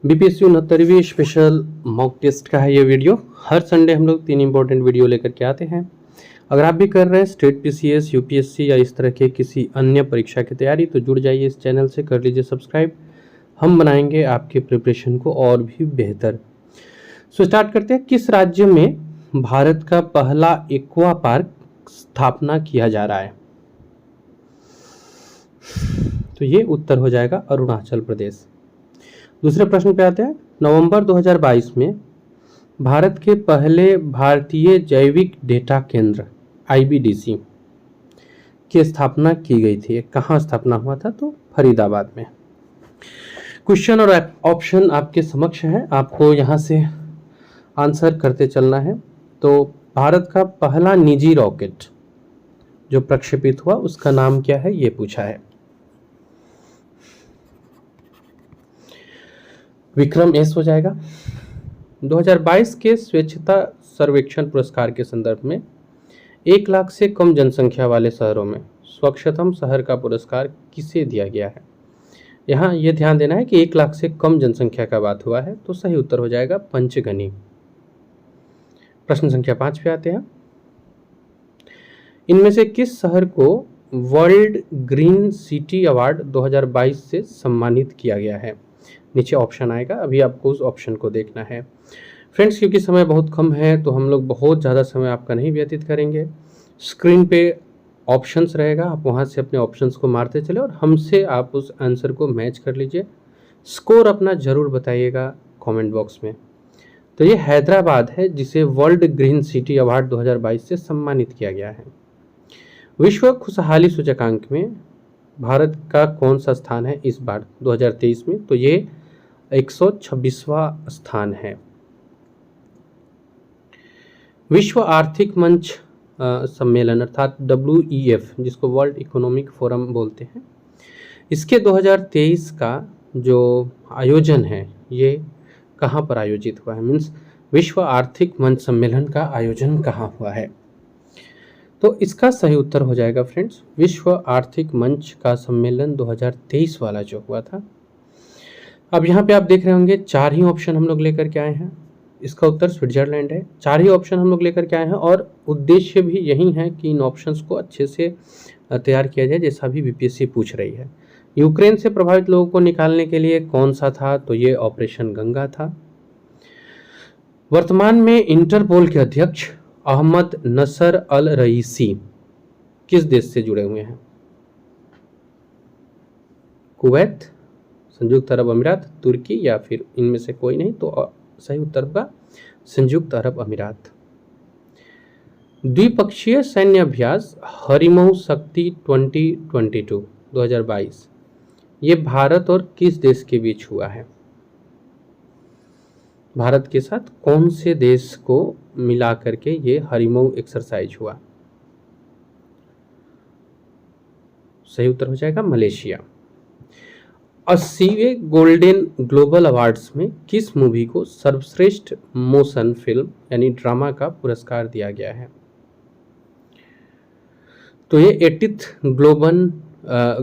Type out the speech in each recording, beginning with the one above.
BPSC 69वीं special mock test का है ये वीडियो। हर संडे हम लोग 3 इंपॉर्टेंट वीडियो लेकर के आते हैं। अगर आप भी कर रहे हैं स्टेट पीसीएस, यूपीएससी या इस तरह के किसी अन्य परीक्षा की तैयारी, तो जुड़ जाइए इस चैनल से, कर लीजिए सब्सक्राइब। हम बनाएंगे आपके प्रिपरेशन को और भी बेहतर। सो स्टार्ट करते हैं। किस राज्य में भारत का पहला एक्वा पार्क स्थापना किया जा रहा है? तो ये उत्तर हो जाएगा अरुणाचल प्रदेश। दूसरे प्रश्न पे आते हैं। नवंबर 2022 में भारत के पहले भारतीय जैविक डेटा केंद्र आईबीडीसी की स्थापना की गई थी। कहाँ स्थापना हुआ था? तो फरीदाबाद में। क्वेश्चन और ऑप्शन आपके समक्ष है, आपको यहाँ से आंसर करते चलना है। तो भारत का पहला निजी रॉकेट जो प्रक्षेपित हुआ उसका नाम क्या है, ये पूछा है। विक्रम एस हो जाएगा। 2022 के स्वच्छता सर्वेक्षण पुरस्कार के संदर्भ में 1 लाख से कम जनसंख्या वाले शहरों में स्वच्छतम शहर का पुरस्कार किसे दिया गया है? यहाँ ये ध्यान देना है कि 1 लाख से कम जनसंख्या का बात हुआ है, तो सही उत्तर हो जाएगा पंचगनी। प्रश्न संख्या 5 पे आते हैं। इनमें से किस शहर को वर्ल्ड ग्रीन सिटी अवार्ड 2022 से सम्मानित किया गया है? नीचे ऑप्शन आएगा, अभी आपको उस ऑप्शन को देखना है। फ्रेंड्स, क्योंकि समय बहुत कम है तो हम लोग बहुत ज़्यादा समय आपका नहीं व्यतीत करेंगे। स्क्रीन पे ऑप्शंस रहेगा, आप वहाँ से अपने ऑप्शंस को मारते चले और हमसे आप उस आंसर को मैच कर लीजिए। स्कोर अपना ज़रूर बताइएगा कमेंट बॉक्स में। तो ये हैदराबाद है जिसे वर्ल्ड ग्रीन सिटी अवार्ड 2022 से सम्मानित किया गया है। विश्व खुशहाली सूचकांक में भारत का कौन सा स्थान है इस बार 2023 में? तो ये 126वां स्थान है। विश्व आर्थिक मंच सम्मेलन अर्थात WEF, जिसको वर्ल्ड इकोनॉमिक फोरम बोलते हैं, इसके 2023 का जो आयोजन है ये कहाँ पर आयोजित हुआ है? मीन्स विश्व आर्थिक मंच सम्मेलन का आयोजन कहाँ हुआ है? तो इसका सही उत्तर हो जाएगा फ्रेंड्स, विश्व आर्थिक मंच का सम्मेलन 2023 वाला जो हुआ था। अब यहाँ पे आप देख रहे होंगे 4 ही ऑप्शन हम लोग लेकर के आए हैं। इसका उत्तर स्विट्जरलैंड है। 4 ही ऑप्शन हम लोग लेकर के आए हैं और उद्देश्य भी यही है कि इन ऑप्शंस को अच्छे से तैयार किया जाए, जैसा भी बीपीएससी पूछ रही है। यूक्रेन से प्रभावित लोगों को निकालने के लिए कौन सा था? तो ये ऑपरेशन गंगा था। वर्तमान में इंटरपोल के अध्यक्ष अहमद नसर अल रईसी किस देश से जुड़े हुए हैं? कुवैत, संयुक्त अरब अमीरात, तुर्की या फिर इनमें से कोई नहीं? तो सही उत्तर होगा संयुक्त अरब अमीरात। द्विपक्षीय सैन्य अभ्यास हरिमऊ शक्ति 2022 ये भारत और किस देश के बीच हुआ है? भारत के साथ कौन से देश को मिला करके ये हरिमऊ एक्सरसाइज हुआ? सही उत्तर हो जाएगा मलेशिया। 80वें गोल्डन ग्लोबल अवार्ड्स में किस मूवी को सर्वश्रेष्ठ मोशन फिल्म यानी ड्रामा का पुरस्कार दिया गया है? तो ये 80th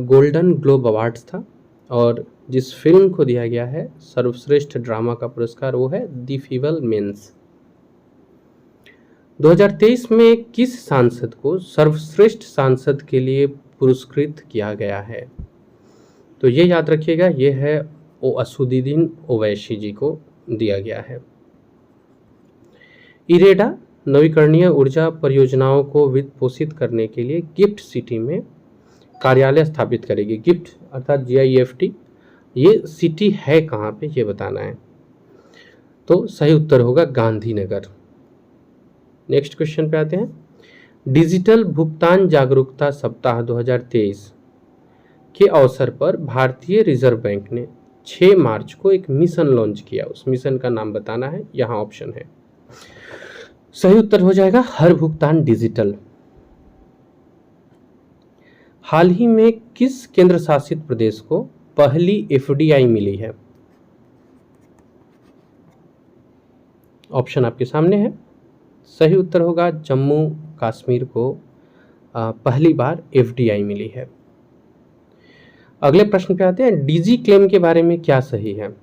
गोल्डन ग्लोब अवार्ड्स था और जिस फिल्म को दिया गया है सर्वश्रेष्ठ ड्रामा का पुरस्कार वो है द फैबलमैन्स। 2023 में किस सांसद को सर्वश्रेष्ठ सांसद के लिए पुरस्कृत किया गया है? तो ये याद रखिएगा, ये है असुद्दीन ओवैसी जी को दिया गया है। इरेडा नवीकरणीय ऊर्जा परियोजनाओं को वित्त पोषित करने के लिए गिफ्ट सिटी में कार्यालय स्थापित करेगी। गिफ्ट अर्थात GIFT, ये सिटी है कहाँ पे ये बताना है। तो सही उत्तर होगा गांधीनगर। नेक्स्ट क्वेश्चन पे आते हैं। डिजिटल भुगतान जागरूकता सप्ताह 2023 के अवसर पर भारतीय रिजर्व बैंक ने 6 मार्च को एक मिशन लॉन्च किया। उस मिशन का नाम बताना है, यहाँ ऑप्शन है। सही उत्तर हो जाएगा हर भुगतान डिजिटल। हाल ही में किस केंद्र शासित प्रदेश को पहली FDI मिली है? ऑप्शन आपके सामने है। सही उत्तर होगा जम्मू कश्मीर को पहली बार FDI मिली है। अगले प्रश्न पे आते हैं। डिजी क्लेम के बारे में क्या सही है?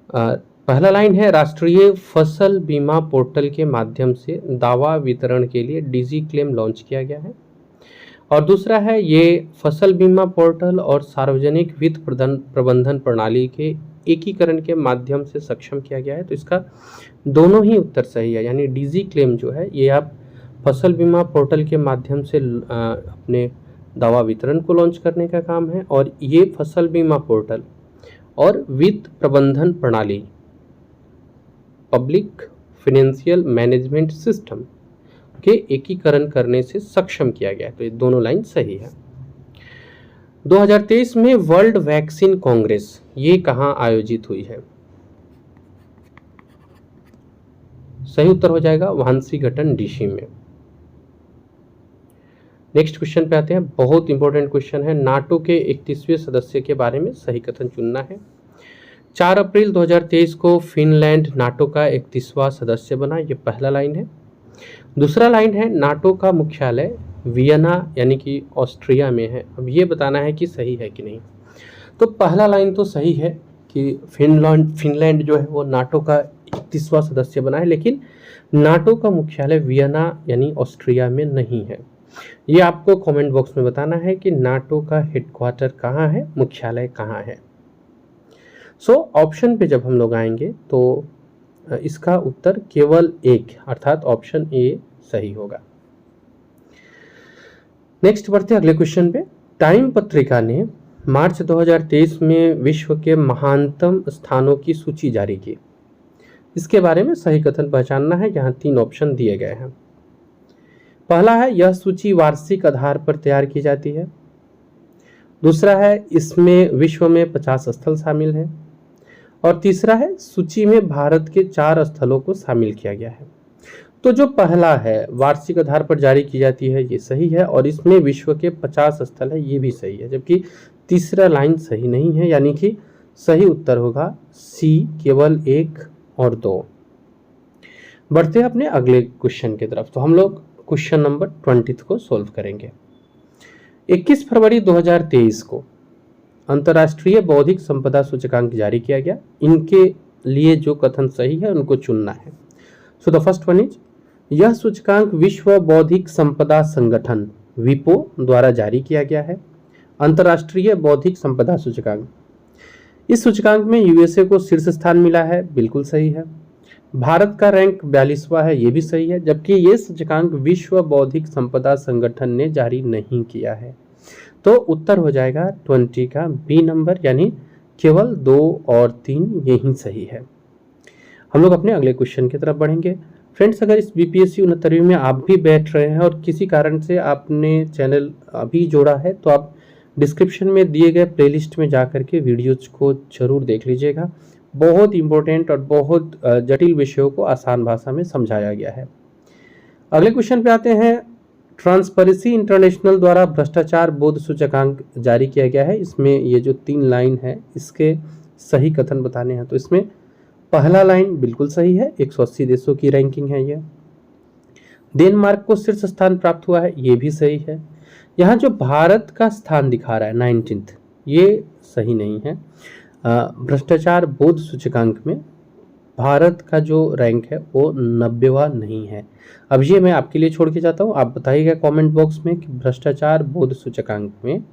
पहला लाइन है राष्ट्रीय फसल बीमा पोर्टल के माध्यम से दावा वितरण के लिए डिजी क्लेम लॉन्च किया गया है। और दूसरा है ये फसल बीमा पोर्टल और सार्वजनिक वित्त प्रबंधन प्रणाली के एकीकरण के माध्यम से सक्षम किया गया है। तो इसका दोनों ही उत्तर सही है, यानी डिजी क्लेम जो है ये आप फसल बीमा पोर्टल के माध्यम से अपने दावा वितरण को लॉन्च करने का काम है, और ये फसल बीमा पोर्टल और वित्त प्रबंधन प्रणाली पब्लिक फाइनेंशियल मैनेजमेंट सिस्टम के एकीकरण करने से सक्षम किया गया है। तो ये दोनों लाइन सही है। 2023 में वर्ल्ड वैक्सीन कांग्रेस ये कहाँ आयोजित हुई है? सही उत्तर हो जाएगा वाशिंगटन डीसी में। नेक्स्ट क्वेश्चन पे आते हैं, बहुत इंपॉर्टेंट क्वेश्चन है। नाटो के 31वें सदस्य के बारे में सही कथन चुनना है। 4 अप्रैल 2023 को फिनलैंड नाटो का 31वां सदस्य बना, ये पहला लाइन है। दूसरा लाइन है नाटो का मुख्यालय वियना यानी कि ऑस्ट्रिया में है। अब ये बताना है कि सही है कि नहीं। तो पहला लाइन तो सही है कि फिनलैंड जो है वो नाटो का 31वां सदस्य बना है, लेकिन नाटो का मुख्यालय वियना यानी ऑस्ट्रिया में नहीं है। ये आपको कमेंट बॉक्स में बताना है कि नाटो का हेडक्वार्टर कहाँ है, मुख्यालय कहाँ है। सो ऑप्शन पे जब हम लोग आएंगे तो इसका उत्तर केवल एक अर्थात ऑप्शन ए सही होगा। नेक्स्ट बढ़ते अगले क्वेश्चन पे। टाइम पत्रिका ने मार्च 2023 में विश्व के महानतम स्थानों की सूची जारी की। इसके बारे में सही कथन पहचानना है। यहाँ 3 ऑप्शन दिए गए हैं। पहला है यह सूची वार्षिक आधार पर तैयार की जाती है। दूसरा है इसमें विश्व में 50 स्थल शामिल हैं। और तीसरा है सूची में भारत के 4 स्थलों को शामिल किया गया है। तो जो पहला है वार्षिक आधार पर जारी की जाती है ये सही है, और इसमें विश्व के 50 स्थल है ये भी सही है, जबकि तीसरा लाइन सही नहीं है, यानी कि सही उत्तर होगा सी केवल 1 और 2। बढ़ते हैं अपने अगले क्वेश्चन की तरफ। तो हम लोग क्वेश्चन नंबर 20 को सोल्व करेंगे। 21 फरवरी 2023 को अंतर्राष्ट्रीय बौद्धिक संपदा सूचकांक जारी किया गया। इनके लिए जो कथन सही है उनको चुनना है। So the first one is यह सूचकांक विश्व बौद्धिक संपदा संगठन विपो द्वारा जारी किया गया है। अंतर्राष्ट्रीय बौद्धिक संपदा सूचकांक, इस सूचकांक में यूएसए को शीर्ष स्थान मिला है, बिल्कुल सही है। भारत का रैंक 42वां है, ये भी सही है, जबकि ये सूचकांक विश्व बौद्धिक संपदा संगठन ने जारी नहीं किया है। तो उत्तर हो जाएगा 20 का बी नंबर, यानी केवल 2 और 3 यही सही है। हम लोग अपने अगले क्वेश्चन की तरफ बढ़ेंगे। फ्रेंड्स, अगर इस बीपीएससी 69वीं में आप भी बैठ रहे हैं और किसी कारण से आपने चैनल अभी जोड़ा है, तो आप डिस्क्रिप्शन में दिए गए प्लेलिस्ट में जाकर के वीडियोज को जरूर देख लीजिएगा। बहुत इंपॉर्टेंट और बहुत जटिल विषयों को आसान भाषा में समझाया गया है। अगले क्वेश्चन पे आते हैं। ट्रांसपेरेंसी इंटरनेशनल द्वारा भ्रष्टाचार बोध सूचकांक जारी किया गया है। इसमें ये जो 3 लाइन है इसके सही कथन बताने हैं। तो इसमें पहला लाइन बिल्कुल सही है, 180 देशों की रैंकिंग है ये। डेनमार्क को शीर्ष स्थान प्राप्त हुआ है, ये भी सही है। यहाँ जो भारत का स्थान दिखा रहा है 19th, ये सही नहीं है। भ्रष्टाचार बोध सूचकांक में भारत का जो रैंक है वो 90वां नहीं है। अब ये मैं आपके लिए छोड़ के जाता हूँ, आप बताइएगा कमेंट बॉक्स में कि भ्रष्टाचार बोध सूचकांक में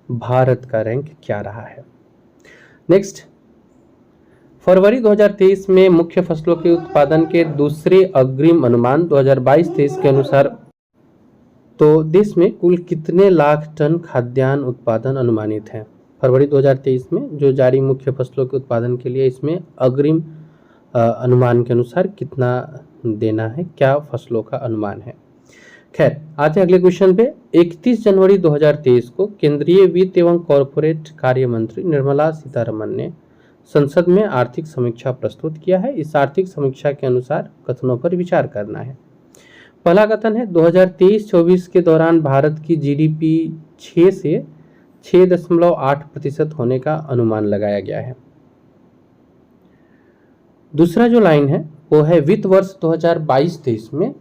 भारत का रैंक क्या रहा है। नेक्स्ट, फरवरी 2023 में मुख्य फसलों के उत्पादन के दूसरे अग्रिम अनुमान 2022-23 के अनुसार तो देश में कुल कितने लाख टन खाद्यान्न उत्पादन अनुमानित है? फरवरी 2023 में जो जारी मुख्य फसलों के उत्पादन के लिए इसमें अग्रिम अनुमान के अनुसार कितना देना है, क्या फसलों का अनुमान है। खैर, आते हैं अगले क्वेश्चन पे। 31 जनवरी 2023 को केंद्रीय वित्त एवं कॉरपोरेट कार्य मंत्री निर्मला सीतारमण ने संसद में आर्थिक समीक्षा प्रस्तुत किया है। इस आर्थिक समीक्षा के अनुसार कथनों पर विचार करना है। पहला कथन है 2023-24 के दौरान भारत की जीडीपी 6 से 6.8% होने का अनुमान लगाया गया है। दूसरा जो लाइन है वो है वित्त वर्ष 2022-23 में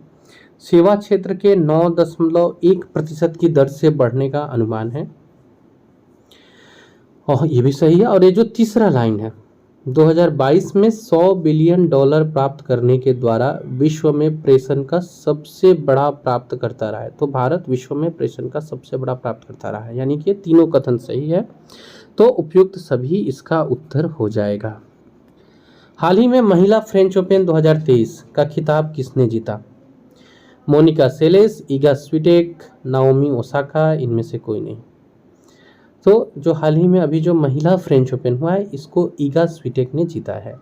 सेवा क्षेत्र के 9.1% की दर से बढ़ने का अनुमान है, और ये भी सही है। और ये जो तीसरा लाइन है 2022 में $100 बिलियन प्राप्त करने के द्वारा विश्व में प्रेषण का सबसे बड़ा प्राप्तकर्ता रहा है। तो भारत विश्व में प्रेषण का सबसे बड़ा प्राप्तकर्ता रहा है, यानी कि तीनों कथन सही है, तो उपयुक्त सभी इसका उत्तर हो जाएगा। हाल ही में महिला फ्रेंच ओपन 2023 का खिताब किसने जीता? Monica Seles, Iga Swiatek, Naomi Osaka, इनमें से कोई नहीं। तो जो हाल ही में अभी जो महिला फ्रेंच ओपन हुआ है, इसको ईगा स्विटेक ने जीता है।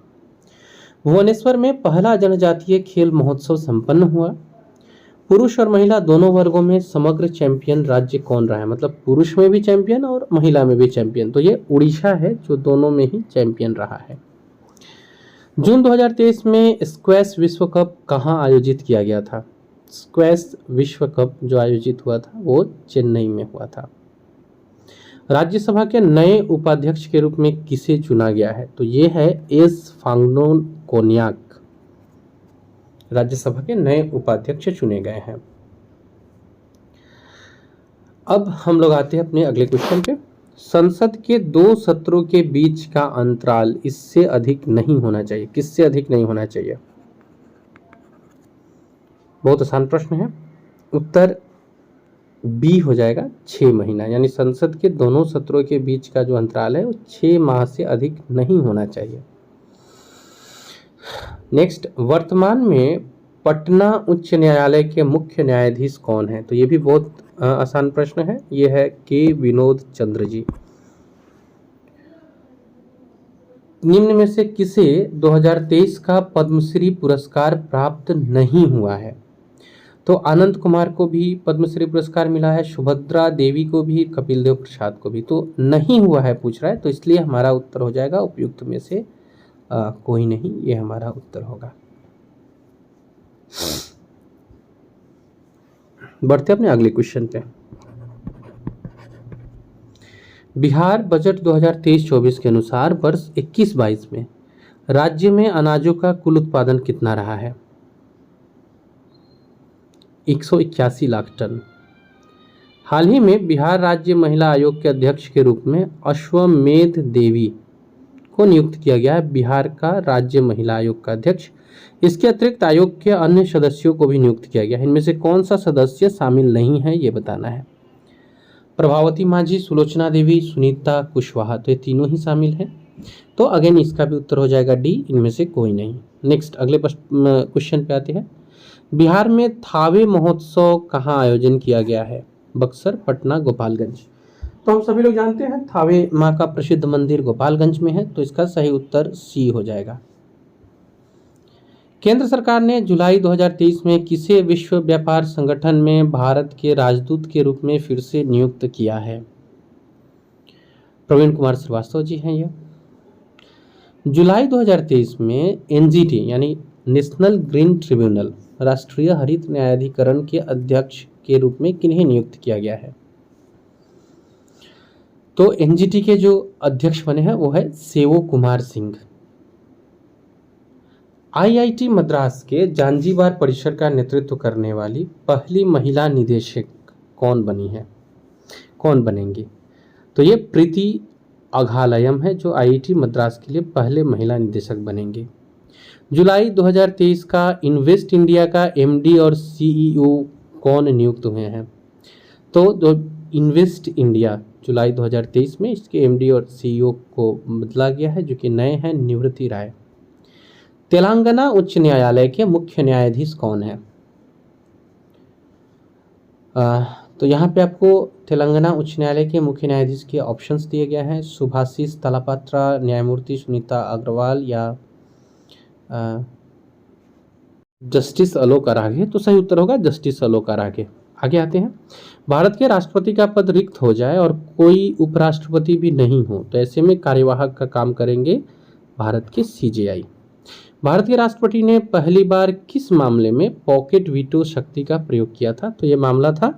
भुवनेश्वर में पहला जनजातीय खेल महोत्सव संपन्न हुआ। पुरुष और महिला दोनों वर्गों में समग्र चैंपियन राज्य कौन रहा है? मतलब पुरुष में भी चैंपियन और महिला में भी चैंपियन, तो ये उड़ीसा है जो दोनों में ही चैंपियन रहा है। जून 2023 में स्क्वैश विश्व कप कहाँ आयोजित किया गया था? स्क्वैश विश्व कप जो आयोजित हुआ था वो चेन्नई में हुआ था। राज्यसभा के नए उपाध्यक्ष के रूप में किसे चुना गया है? तो ये है एस फांगनोन कोन्याक, राज्यसभा के नए उपाध्यक्ष चुने गए हैं। अब हम लोग आते हैं अपने अगले क्वेश्चन पे। संसद के 2 सत्रों के बीच का अंतराल इससे अधिक नहीं होना चाहिए। किससे अधिक नहीं होना चाहिए? बहुत आसान प्रश्न है, उत्तर बी हो जाएगा 6 महीना, यानी संसद के दोनों सत्रों के बीच का जो अंतराल है वो 6 माह से अधिक नहीं होना चाहिए। नेक्स्ट, वर्तमान में पटना उच्च न्यायालय के मुख्य न्यायाधीश कौन है? तो ये भी बहुत आसान प्रश्न है, ये है के विनोद चंद्र जी। निम्न में से किसे 2023 का पद्मश्री पुरस्कार प्राप्त नहीं हुआ है? तो आनंद कुमार को भी पद्मश्री पुरस्कार मिला है, सुभद्रा देवी को भी, कपिल देव प्रसाद को भी। तो नहीं हुआ है पूछ रहा है, तो इसलिए हमारा उत्तर हो जाएगा उपयुक्त में से कोई नहीं, ये हमारा उत्तर होगा। बढ़ते अपने अगले क्वेश्चन पे। बिहार बजट 2023-24 के अनुसार वर्ष 21-22 में राज्य में अनाजों का कुल उत्पादन कितना रहा है? 181 लाख टन। हाल ही में बिहार राज्य महिला आयोग के अध्यक्ष के रूप में अश्वमेध देवी को नियुक्त किया गया है, बिहार का राज्य महिला आयोग का अध्यक्ष। इसके अतिरिक्त आयोग के अन्य सदस्यों को भी नियुक्त किया गया है। इनमें से कौन सा सदस्य शामिल नहीं है ये बताना है। प्रभावती माझी, सुलोचना देवी, सुनीता कुशवाहा, तो ये तीनों ही शामिल हैं। तो अगेन इसका भी उत्तर हो जाएगा डी, इनमें से कोई नहीं। नेक्स्ट अगले क्वेश्चन पे आते हैं। बिहार में थावे महोत्सव कहाँ आयोजन किया गया है? बक्सर, पटना, गोपालगंज। तो हम सभी लोग जानते हैं थावे माँ का प्रसिद्ध मंदिर गोपालगंज में है, तो इसका सही उत्तर सी हो जाएगा। केंद्र सरकार ने जुलाई 2023 में किसे विश्व व्यापार संगठन में भारत के राजदूत के रूप में फिर से नियुक्त किया है? प्रवीण कुमार श्रीवास्तव जी हैं ये। जुलाई 2023 में एनजीटी यानी नेशनल ग्रीन ट्रिब्यूनल, राष्ट्रीय हरित न्यायाधिकरण के अध्यक्ष के रूप में किन्हें नियुक्त किया गया है? तो एनजीटी के जो अध्यक्ष बने हैं वो है सेवो कुमार सिंह। आईआईटी मद्रास के जांजीबार परिसर का नेतृत्व करने वाली पहली महिला निदेशक कौन बनी है, कौन बनेंगी? तो ये प्रीति अघालयम है जो आईआईटी मद्रास के लिए पहले महिला निदेशक बनेंगे। जुलाई 2023 का इन्वेस्ट इंडिया का एमडी और सीईओ कौन नियुक्त हुए हैं? तो जो इन्वेस्ट इंडिया जुलाई 2023 में इसके एमडी और सीईओ को बदला गया है, जो कि नए हैं निवृत्ति राय। तेलंगाना उच्च न्यायालय के मुख्य न्यायाधीश कौन है? तो यहाँ पे आपको तेलंगाना उच्च न्यायालय के मुख्य न्यायाधीश के ऑप्शंस दिए गए हैं। सुभाषिस तलापात्रा, न्यायमूर्ति सुनीता अग्रवाल या जस्टिस अलोक आरागे। तो सही उत्तर होगा जस्टिस अलोक आरागे। आगे आते हैं। भारत के राष्ट्रपति का पद रिक्त हो जाए और कोई उपराष्ट्रपति भी नहीं हो, तो ऐसे में कार्यवाहक का काम करेंगे भारत के सीजेआई। भारत के राष्ट्रपति ने पहली बार किस मामले में पॉकेट वीटो शक्ति का प्रयोग किया था? तो ये मामला था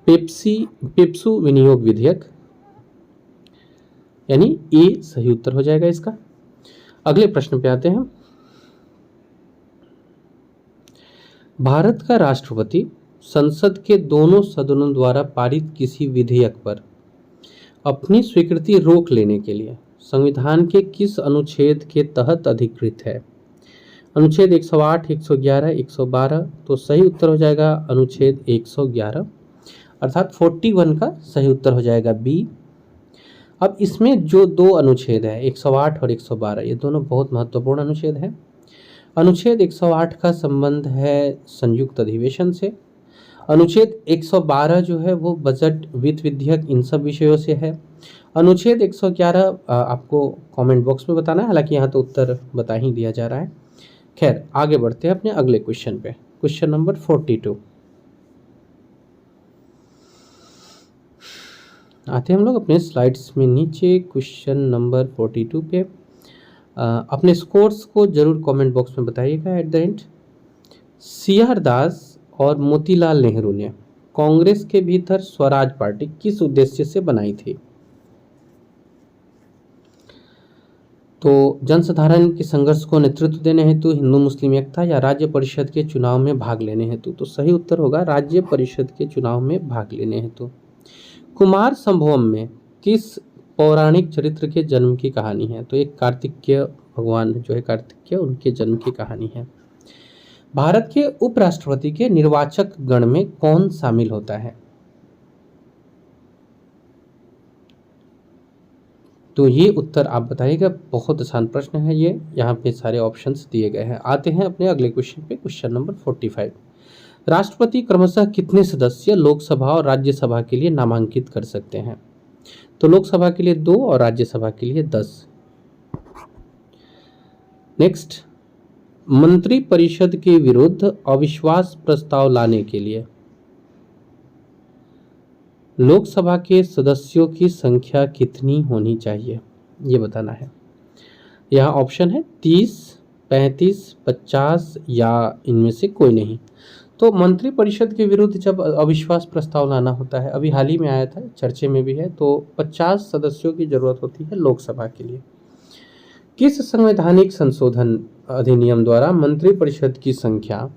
पेप्सू विनियोग विधेयक, यानी ए सही उत्तर हो जाएगा इसका। अगले प्रश्न पे आते हैं। भारत का राष्ट्रपति संसद के दोनों सदनों द्वारा पारित किसी विधेयक पर अपनी स्वीकृति रोक लेने के लिए संविधान के किस अनुच्छेद के तहत अधिकृत है? अनुच्छेद 108, 111, 112। तो सही उत्तर हो जाएगा अनुच्छेद 111, अर्थात 41 का सही उत्तर हो जाएगा बी। अब इसमें जो दो अनुच्छेद है 108 और 112, ये दोनों बहुत महत्वपूर्ण अनुच्छेद हैं। अनुच्छेद 108 का संबंध है संयुक्त अधिवेशन से। अनुच्छेद 112 जो है वो बजट, वित्त विधेयक, इन सब विषयों से है। अनुच्छेद 111 आपको कमेंट बॉक्स में बताना है, हालांकि यहाँ तो उत्तर बता ही दिया जा रहा है। खैर, आगे बढ़ते हैं अपने अगले क्वेश्चन पे, क्वेश्चन नंबर 42। आते हैं हम लोग अपने स्लाइड्स में नीचे क्वेश्चन नंबर 42 पे। अपने स्कोर्स को जरूर कमेंट बॉक्स में बताइएगा एट द एंड। सी.आर. दास और मोतीलाल नेहरू ने कांग्रेस के भीतर स्वराज पार्टी किस उद्देश्य से बनाई थी? तो जनसाधारण के संघर्ष को नेतृत्व देने हेतु, हिंदू मुस्लिम एकता, या राज्य परिषद के चुनाव में भाग लेने हेतु? तो सही उत्तर होगा राज्य परिषद के चुनाव में भाग लेने हेतु। कुमार संभवम में किस पौराणिक चरित्र के जन्म की कहानी है? तो एक कार्तिकेय भगवान जो है कार्तिकेय, उनके जन्म की कहानी है। भारत के उपराष्ट्रपति के निर्वाचक गण में कौन शामिल होता है? तो ये उत्तर आप बताइएगा, बहुत आसान प्रश्न है ये, यहाँ पे सारे ऑप्शंस दिए गए हैं। आते हैं अपने अगले क्वेश्चन पे, क्वेश्चन नंबर 45। राष्ट्रपति क्रमशः कितने सदस्य लोकसभा और राज्यसभा के लिए नामांकित कर सकते हैं? तो लोकसभा के लिए 2 और राज्यसभा के लिए 10। नेक्स्ट, मंत्रिपरिषद के विरुद्ध अविश्वास प्रस्ताव लाने के लिए लोकसभा के सदस्यों की संख्या कितनी होनी चाहिए, ये बताना है। यहाँ ऑप्शन है 30, 35, 50 या इनमें से कोई नहीं। तो मंत्रिपरिषद के विरुद्ध जब अविश्वास प्रस्ताव लाना होता है, अभी हाल ही में आया था, चर्चे में भी है, तो 50 सदस्यों की जरूरत होती है लोकसभा के लिए। किस संवैधानिक संशोधन अधिनियम द्वारा मंत्रिपरिषद की संख्या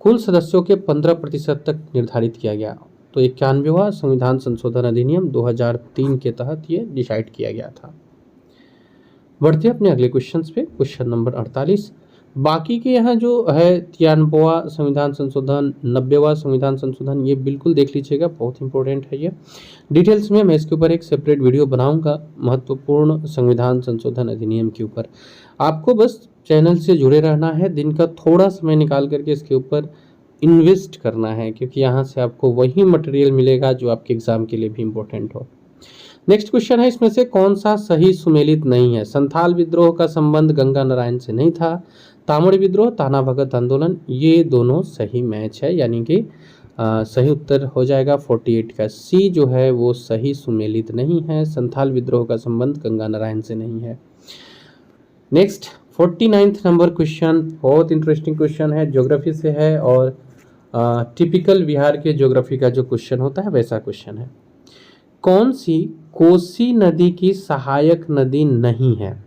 कुल सदस्यों के 15% तक निर्धारित किया गया? तो 91वां संविधान संशोधन अधिनियम 2003 के तहत ये डिसाइड किया गया था। बढ़ते अपने अगले क्वेश्चन पे, क्वेश्चन नंबर 48। बाकी के यहाँ जो है 93वां संविधान संशोधन, 90वां संविधान संशोधन, ये बिल्कुल देख लीजिएगा, बहुत इंपॉर्टेंट है ये। डिटेल्स में मैं इसके ऊपर एक सेपरेट वीडियो बनाऊंगा महत्वपूर्ण संविधान संशोधन अधिनियम के ऊपर। आपको बस चैनल से जुड़े रहना है, दिन का थोड़ा समय निकाल करके इसके ऊपर इन्वेस्ट करना है, क्योंकि यहाँ से आपको वही मटेरियल मिलेगा जो आपके एग्जाम के लिए भी इम्पोर्टेंट हो। नेक्स्ट क्वेश्चन है, इसमें से कौन सा सही सुमेलित नहीं है? संथाल विद्रोह का संबंध गंगा नारायण से नहीं था। तामड़ विद्रोह, ताना भगत आंदोलन, ये दोनों सही मैच है, यानी कि सही उत्तर हो जाएगा 48 का सी जो है वो सही सुमेलित नहीं है। संथाल विद्रोह का संबंध गंगा नारायण से नहीं है। नेक्स्ट 49 नंबर क्वेश्चन, बहुत इंटरेस्टिंग क्वेश्चन है, ज्योग्राफी से है और टिपिकल बिहार के ज्योग्राफी का जो क्वेश्चन होता है वैसा क्वेश्चन है। कौन सी कोसी नदी की सहायक नदी नहीं है?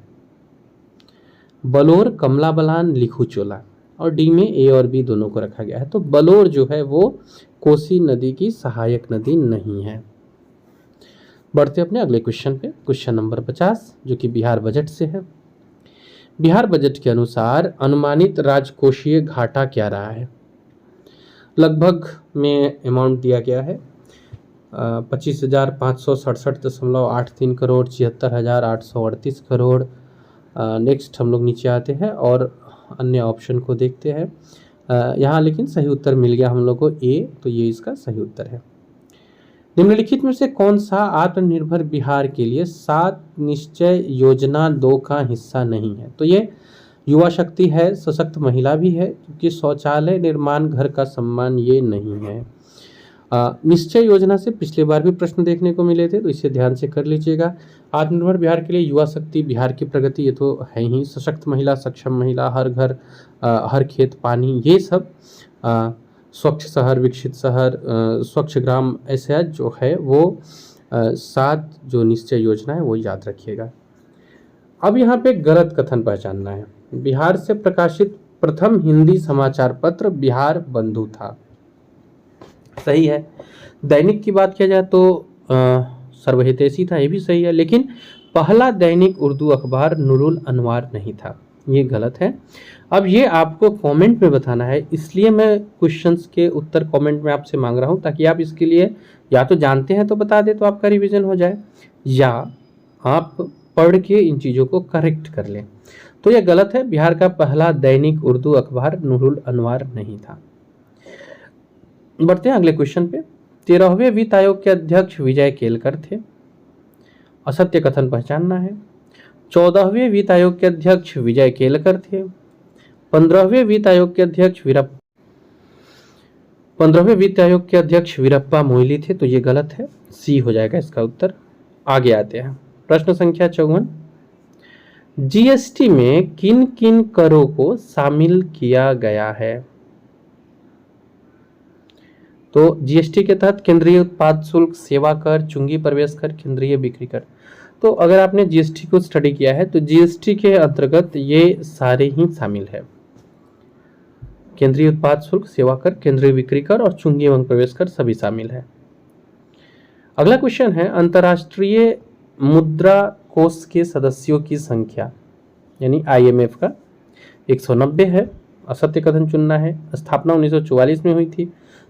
बलोर, कमला बलान, लिखुचोला, और डी में ए और बी दोनों को रखा गया है। तो बलोर जो है वो कोसी नदी की सहायक नदी नहीं है। बढ़ते अपने अगले क्वेश्चन पे, क्वेश्चन नंबर 50, जो कि बिहार बजट से है। बिहार बजट के अनुसार अनुमानित राजकोषीय घाटा क्या रहा है? लगभग में अमाउंट दिया गया है 25,567.83 करोड़, 76,838 करोड़। नेक्स्ट हम लोग नीचे आते हैं और अन्य ऑप्शन को देखते हैं। यहाँ लेकिन सही उत्तर मिल गया हम लोग को ए, तो ये इसका सही उत्तर है। निम्नलिखित में से कौन सा आत्मनिर्भर बिहार के लिए 7 निश्चय योजना 2 का हिस्सा नहीं है? तो ये युवा शक्ति है, सशक्त महिला भी है, क्योंकि शौचालय निर्माण, घर का सम्मान ये नहीं है। निश्चय योजना से पिछले बार भी प्रश्न देखने को मिले थे, तो इसे ध्यान से कर लीजिएगा। आत्मनिर्भर बिहार के लिए युवा शक्ति, बिहार की प्रगति, ये तो है ही। सशक्त महिला, सक्षम महिला, हर घर हर खेत पानी, ये सब स्वच्छ शहर, विकसित शहर, स्वच्छ ग्राम, ऐसा जो है वो 7 जो निश्चय योजना है वो याद रखिएगा। अब यहाँ पे गलत कथन पहचानना है। बिहार से प्रकाशित प्रथम हिंदी समाचार पत्र बिहार बंधु था, सही है। दैनिक की बात किया जाए तो सर्वहितैषी था, ये भी सही है, लेकिन पहला दैनिक उर्दू अखबार नूरुल अनवार नहीं था। ये गलत है। अब ये आपको कमेंट में बताना है, इसलिए मैं क्वेश्चंस के उत्तर कमेंट में आपसे मांग रहा हूँ, ताकि आप इसके लिए या तो जानते हैं तो बता दें तो आपका रिवीजन हो जाए, या आप पढ़ के इन चीज़ों को करेक्ट कर लें। तो यह गलत है। बिहार का पहला दैनिक उर्दू अखबार नूरुल अनवार नहीं था। बढ़ते हैं अगले क्वेश्चन पे। 13वें वित्त आयोग के अध्यक्ष विजय केलकर थे। असत्य कथन पहचानना है। 14वें वित्त आयोग के अध्यक्ष विजय केलकर थे। 15वें वित्त आयोग के अध्यक्ष वीरप्पा मोइली थे। तो ये गलत है, सी हो जाएगा इसका उत्तर। आगे आते हैं प्रश्न संख्या 54। जीएसटी में किन किन करों को शामिल किया गया है? तो जीएसटी के तहत केंद्रीय उत्पाद शुल्क, सेवा कर, चुंगी प्रवेश कर, केंद्रीय बिक्री कर। तो अगर आपने जीएसटी को स्टडी किया है तो जीएसटी के अंतर्गत ये सारे ही शामिल है। केंद्रीय उत्पाद शुल्क, सेवा कर, केंद्रीय बिक्री कर और चुंगी एवं प्रवेश कर सभी शामिल है। अगला क्वेश्चन है, अंतर्राष्ट्रीय मुद्रा कोष के सदस्यों की संख्या यानी आईएमएफ का 190 है। असत्य कथन चुनना है। स्थापना 1944 में हुई थी।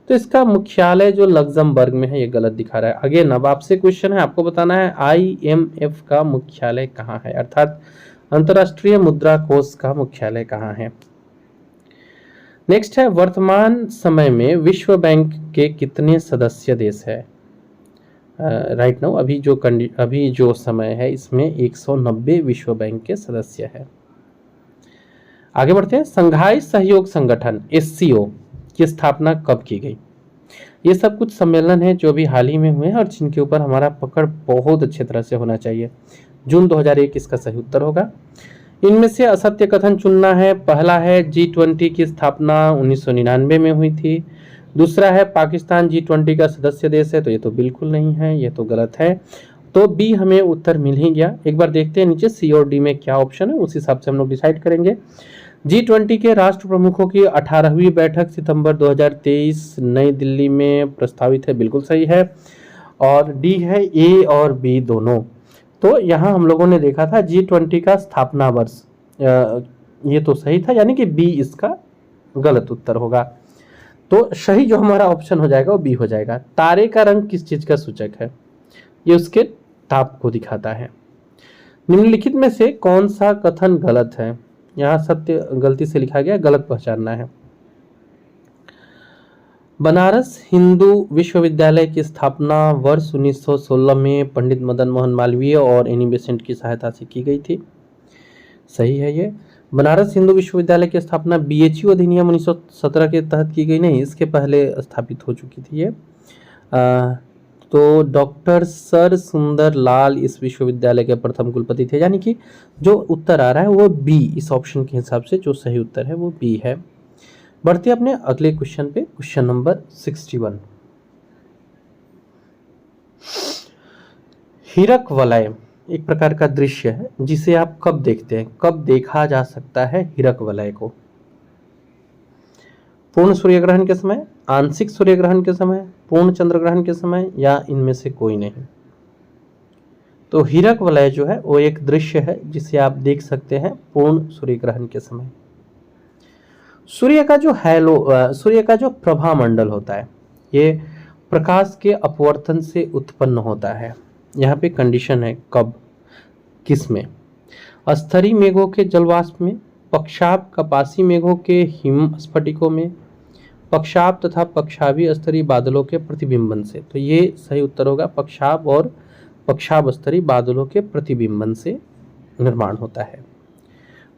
तो इसका मुख्यालय जो लग्जमबर्ग में है, ये गलत दिखा रहा है। अगेन अब आपसे क्वेश्चन है, आपको बताना है आईएमएफ का मुख्यालय कहाँ है, अर्थात अंतर्राष्ट्रीय मुद्रा कोष का मुख्यालय कहाँ है। नेक्स्ट है, वर्तमान समय में विश्व बैंक के कितने सदस्य देश है? राइट नाउ अभी जो समय है इसमें 190 विश्व बैंक के सदस्य है। आगे बढ़ते हैं। संघाई सहयोग संगठन एससीओ की स्थापना कब की गई? ये सब कुछ सम्मेलन है जो अभी हाल ही में हुए हैं और जिनके ऊपर हमारा पकड़ बहुत अच्छे तरह से होना चाहिए। जून 2001 इसका सही उत्तर होगा। इनमें से असत्य कथन चुनना है। पहला है G20 की स्थापना 1999 में हुई थी। दूसरा है पाकिस्तान G20 का सदस्य देश है, तो ये तो बिल्कुल नहीं है, ये तो गलत है। तो बी हमें उत्तर मिल ही गया। एक बार देखते हैं नीचे सी और डी में क्या ऑप्शन है, उस हिसाब से हम लोग डिसाइड करेंगे। G20 के राष्ट्र प्रमुखों की 18वीं बैठक सितंबर 2023 नई दिल्ली में प्रस्तावित है, बिल्कुल सही है। और डी है ए और बी दोनों। तो यहाँ हम लोगों ने देखा था G20 का स्थापना वर्ष, ये तो सही था, यानी कि बी इसका गलत उत्तर होगा। तो सही जो हमारा ऑप्शन हो जाएगा वो बी हो जाएगा। तारे का रंग किस चीज का सूचक है? ये उसके ताप को दिखाता है। निम्नलिखित में से कौन सा कथन गलत है? यहाँ सत्य गलती से लिखा गया, गलत पहचानना है। बनारस हिंदू विश्वविद्यालय की स्थापना वर्ष 1916 में पंडित मदन मोहन मालवीय और एनी बेसेंट की सहायता से की गई थी। सही है ये। बनारस हिंदू विश्वविद्यालय की स्थापना बीएचयू अधिनियम 1917 के तहत की गई, नहीं, इसके पहले स्थापित हो चुकी थी ये। तो डॉक्टर सर सुंदर लाल इस विश्वविद्यालय के प्रथम कुलपति थे, यानी कि जो उत्तर आ रहा है वो बी, इस ऑप्शन के हिसाब से जो सही उत्तर है वो बी है। बढ़ते अपने अगले क्वेश्चन पे, क्वेश्चन नंबर 61। हीरक वलय एक प्रकार का दृश्य है जिसे आप कब देखते हैं, कब देखा जा सकता है हीरक वलय को? पूर्ण सूर्य ग्रहण के समय, आंशिक सूर्य ग्रहण के समय, पूर्ण चंद्र ग्रहण के समय, या इनमें से कोई नहीं? तो हीरक वलय जो है वो एक दृश्य है जिसे आप देख सकते हैं पूर्ण सूर्य ग्रहण के समय। सूर्य का जो प्रभा मंडल होता है ये प्रकाश के अपवर्तन से उत्पन्न होता है। यहाँ पे कंडीशन है कब, किस में? स्तरीय मेघों के जलवाष्प में, पक्षाप कपासी मेघों के हिम स्फटिकों में, पक्षाप तथा पक्षावी स्तरीय बादलों के प्रतिबिंबन से। तो ये सही उत्तर होगा, पक्षाप और पक्षाप स्तरीय बादलों के प्रतिबिंबन से निर्माण होता है।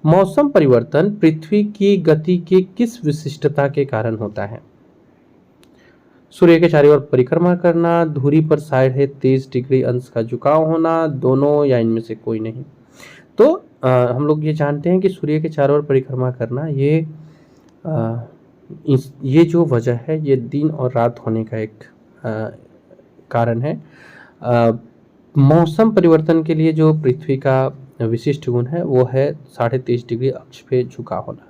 मौसम परिवर्तन पृथ्वी की गति की किस विशिष्टता के कारण होता है? सूर्य के चारों ओर परिक्रमा करना, धुरी पर 23.5 डिग्री अंश का झुकाव होना, दोनों, या इनमें से कोई नहीं? तो हम लोग ये जानते हैं कि सूर्य के चारों ओर परिक्रमा करना ये जो वजह है ये दिन और रात होने का एक कारण है। मौसम परिवर्तन के लिए जो पृथ्वी का विशिष्ट गुण है वो है 23.5 डिग्री अक्ष पे झुका होना।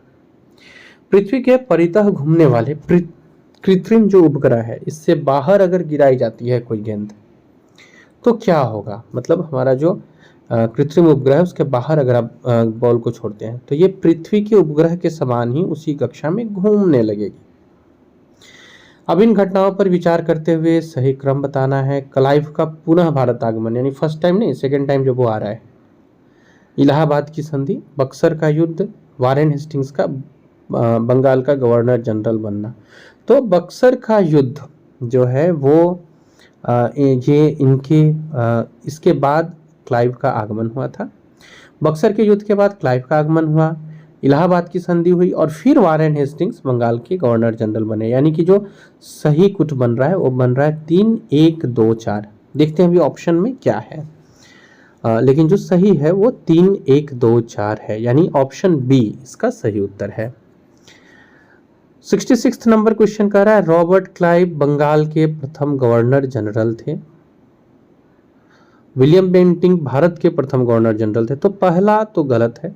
पृथ्वी के परितः घूमने वाले कृत्रिम जो उपग्रह है इससे बाहर अगर गिराई जाती है कोई गेंद तो क्या होगा? मतलब हमारा जो कृत्रिम उपग्रह उसके बाहर अगर आप बॉल को छोड़ते हैं तो ये पृथ्वी के उपग्रह के समान ही उसी कक्षा में घूमने लगेगी। अब इन घटनाओं पर विचार करते हुए सही क्रम बताना है। क्लाइव का पुनः भारत आगमन, यानी फर्स्ट टाइम नहीं, सेकेंड टाइम जब वो आ रहा है। इलाहाबाद की संधि, बक्सर का युद्ध, वारेन हेस्टिंग्स का बंगाल का गवर्नर जनरल बनना। तो बक्सर का युद्ध जो है वो ये इनके इसके बाद क्लाइव का आगमन हुआ था। बक्सर के युद्ध के बाद क्लाइव का आगमन हुआ, इलाहाबाद की संधि हुई और फिर वारेन हेस्टिंग्स बंगाल के गवर्नर जनरल बने। यानी कि जो सही कुछ बन रहा है वो बन रहा है 3, 1, 2, 4। देखते हैं अभी ऑप्शन में क्या है। लेकिन जो सही है वो 3, 1, 2, 4 है, यानी ऑप्शन बी इसका सही उत्तर है। 66 नंबर क्वेश्चन कह रहा है रॉबर्ट क्लाइव बंगाल के प्रथम गवर्नर जनरल थे। विलियम बेंटिंक भारत के प्रथम गवर्नर जनरल थे। तो पहला तो गलत है,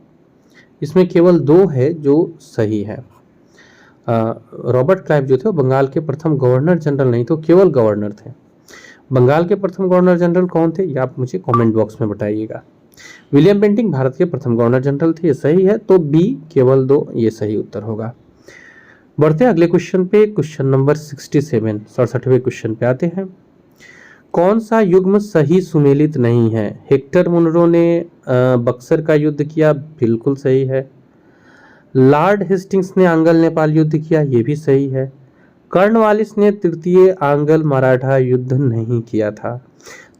इसमें केवल 2 है जो सही है। रॉबर्ट क्लाइव जो थे वो बंगाल के प्रथम गवर्नर जनरल नहीं तो केवल गवर्नर थे। बंगाल के प्रथम गवर्नर जनरल कौन थे ये आप मुझे कमेंट बॉक्स में बताइएगा। विलियम बेंटिंक भारत के प्रथम गवर्नर जनरल थे, ये सही है। तो बी केवल 2 ये सही उत्तर होगा। बढ़ते हैं अगले क्वेश्चन पे, क्वेश्चन नंबर 67, 67वें क्वेश्चन पे आते हैं। कौन सा युग्म सही सुमेलित नहीं है? हेक्टर मुनरो ने बक्सर का युद्ध किया, बिल्कुल सही है। लॉर्ड हेस्टिंग्स ने आंग्ल नेपाल युद्ध किया, ये भी सही है। कर्नवालिस ने तृतीय आंग्ल मराठा युद्ध नहीं किया था।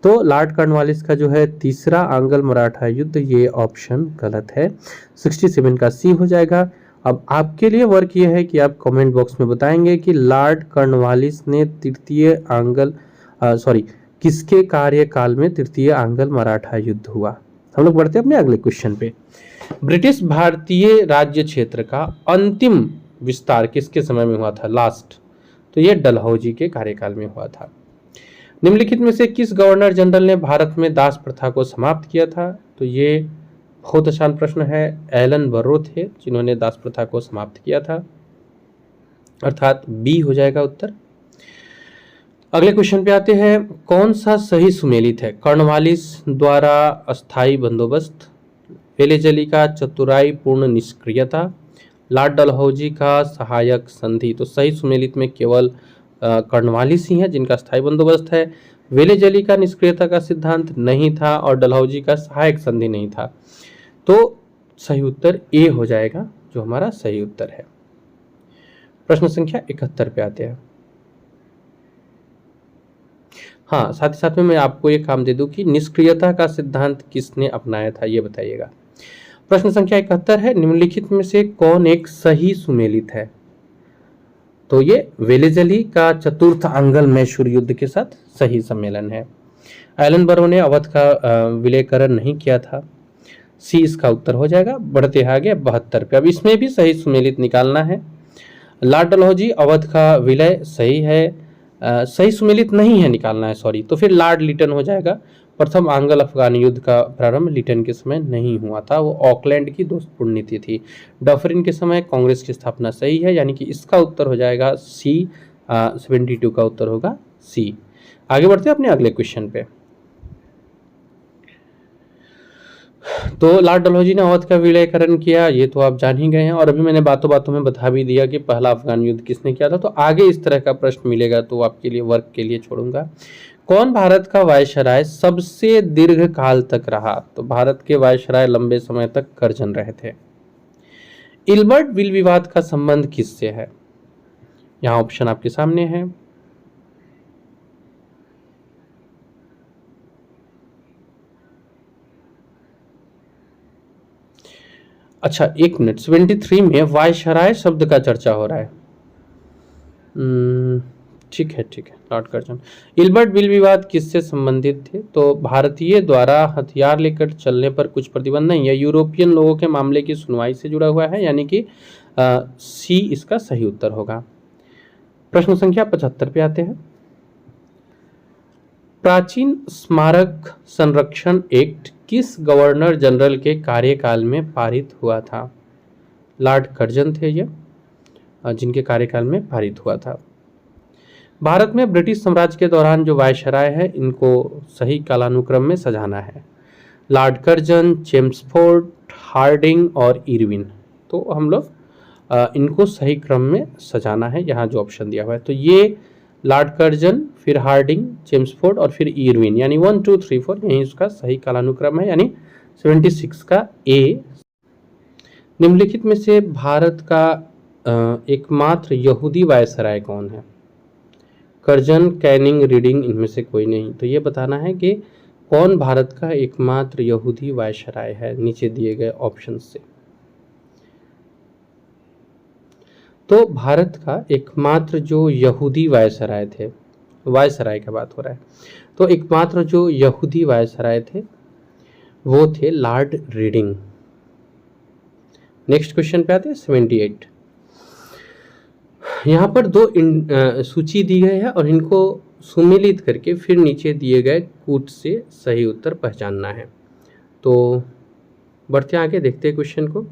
तो लॉर्ड कर्नवालिस का जो है तीसरा आंग्ल मराठा युद्ध, ये ऑप्शन गलत है। 67 का सी हो जाएगा। अब आपके लिए वर्क ये है कि आप कमेंट बॉक्स में बताएंगे कि लॉर्ड कर्नवालिस ने तृतीय आंग्ल किसके कार्यकाल में तृतीय आंग्ल मराठा युद्ध हुआ। हम लोग बढ़ते हैं अपने अगले क्वेश्चन पे। ब्रिटिश भारतीय राज्य क्षेत्र का अंतिम विस्तार किसके समय में हुआ था? लास्ट, तो ये डलहौजी के कार्यकाल में हुआ था। निम्नलिखित में से किस गवर्नर जनरल ने भारत में दास प्रथा को समाप्त किया था? तो ये बहुत आसान प्रश्न है। एलन बर्रो थे जिन्होंने दास प्रथा को समाप्त किया था, अर्थात बी हो जाएगा उत्तर। अगले क्वेश्चन पे आते हैं। कौन सा सही सुमेलित है? कर्नवालिस द्वारा अस्थायी बंदोबस्त, वेलेजली का चतुराई पूर्ण निष्क्रियता, लॉर्ड डलहौजी का सहायक संधि। तो सही सुमेलित में केवल कर्नवालिस ही है जिनका स्थायी बंदोबस्त है। वेलेजली का निष्क्रियता का सिद्धांत नहीं था और डलहौजी का सहायक संधि नहीं था। तो सही उत्तर ए हो जाएगा जो हमारा सही उत्तर है। प्रश्न संख्या 71 पे आते हैं। हाँ, साथ ही साथ में मैं आपको ये काम दे दूं कि निष्क्रियता का सिद्धांत किसने अपनाया था ये बताइएगा। प्रश्न संख्या 71 है, निम्नलिखित में से कौन एक सही सुमेलित है? तो ये वेलेजली का चतुर्थ आंग्ल मैसूर युद्ध के साथ सही सम्मेलन है। एलन बरो ने अवध का विलयकरण नहीं किया था, सी इसका उत्तर हो जाएगा। बढ़ते आगे 72 पे। अब इसमें भी सही सुमेलित निकालना है। लॉर्ड डलहौजी अवध का विलय सही है, सही सुमेलित नहीं है निकालना है, सॉरी। तो फिर लॉर्ड लिटन हो जाएगा। प्रथम आंग्ल अफगान युद्ध का प्रारंभ लिटन के समय नहीं हुआ था, वो ऑकलैंड की दोस्तपूर्ण नीति थी। डफरिन के समय कांग्रेस की स्थापना सही है, यानी कि इसका उत्तर हो जाएगा सी। 72 का उत्तर होगा सी। आगे बढ़ते हैं अपने अगले क्वेश्चन पे। तो लॉर्ड डलहौजी ने अवध का विलयकरण किया, ये तो आप जान ही गए हैं। और अभी मैंने बातों बातों में बता भी दिया कि पहला अफगान युद्ध किसने किया था। तो आगे इस तरह का प्रश्न मिलेगा तो आपके लिए वर्क के लिए छोड़ूंगा। कौन भारत का वायसराय सबसे दीर्घ काल तक रहा? तो भारत के वायसराय लंबे समय तक करजन रहे थे। इल्बर्ट विल विवाद का संबंध किससे है? यहाँ ऑप्शन आपके सामने है। अच्छा, एक मिनट, 73 में वायसराय शब्द का चर्चा हो रहा है। ठीक है, लॉर्ड कर्जन। इल्बर्ट विल विवाद किससे संबंधित थे? तो भारतीय द्वारा हथियार लेकर चलने पर कुछ प्रतिबंध नहीं है, यूरोपियन लोगों के मामले की सुनवाई से जुड़ा हुआ है, यानी कि सी इसका सही उत्तर होगा। प्रश्न संख्या 75 पे आते हैं। प्राचीन स्मारक संरक्षण एक्ट किस गवर्नर जनरल के कार्यकाल में पारित हुआ था? लॉर्ड कर्जन थे ये, जिनके कार्यकाल में पारित हुआ था। भारत में ब्रिटिश साम्राज्य के दौरान जो वायसराय है इनको सही कालानुक्रम में सजाना है। लॉर्ड कर्जन, चेम्सफोर्ड, हार्डिंग और इरविन। तो हम लोग इनको सही क्रम में सजाना है, यहाँ जो ऑप्शन दिया हुआ है। तो ये लॉर्ड कर्जन, फिर हार्डिंग, चेम्सफोर्ड और फिर इरविन, यानी 1 2 3 4 यही उसका सही कालानुक्रम है, यानी 76 का ए। निम्नलिखित में से भारत का एकमात्र यहूदी वायसराय कौन है? कर्जन, कैनिंग, रीडिंग, इनमें से कोई नहीं। तो ये बताना है कि कौन भारत का एकमात्र यहूदी वायसराय है नीचे दिए गए ऑप्शन से। तो भारत का एकमात्र जो यहूदी वायसराय थे, वायसराय का बात हो रहा है, तो एकमात्र जो यहूदी वायसराय थे वो थे लॉर्ड रीडिंग। नेक्स्ट क्वेश्चन पे आते हैं 78। यहाँ पर दो सूची दी गई है और इनको सुमेलित करके फिर नीचे दिए गए कूट से सही उत्तर पहचानना है। तो बढ़ते आगे, देखते हैं क्वेश्चन को।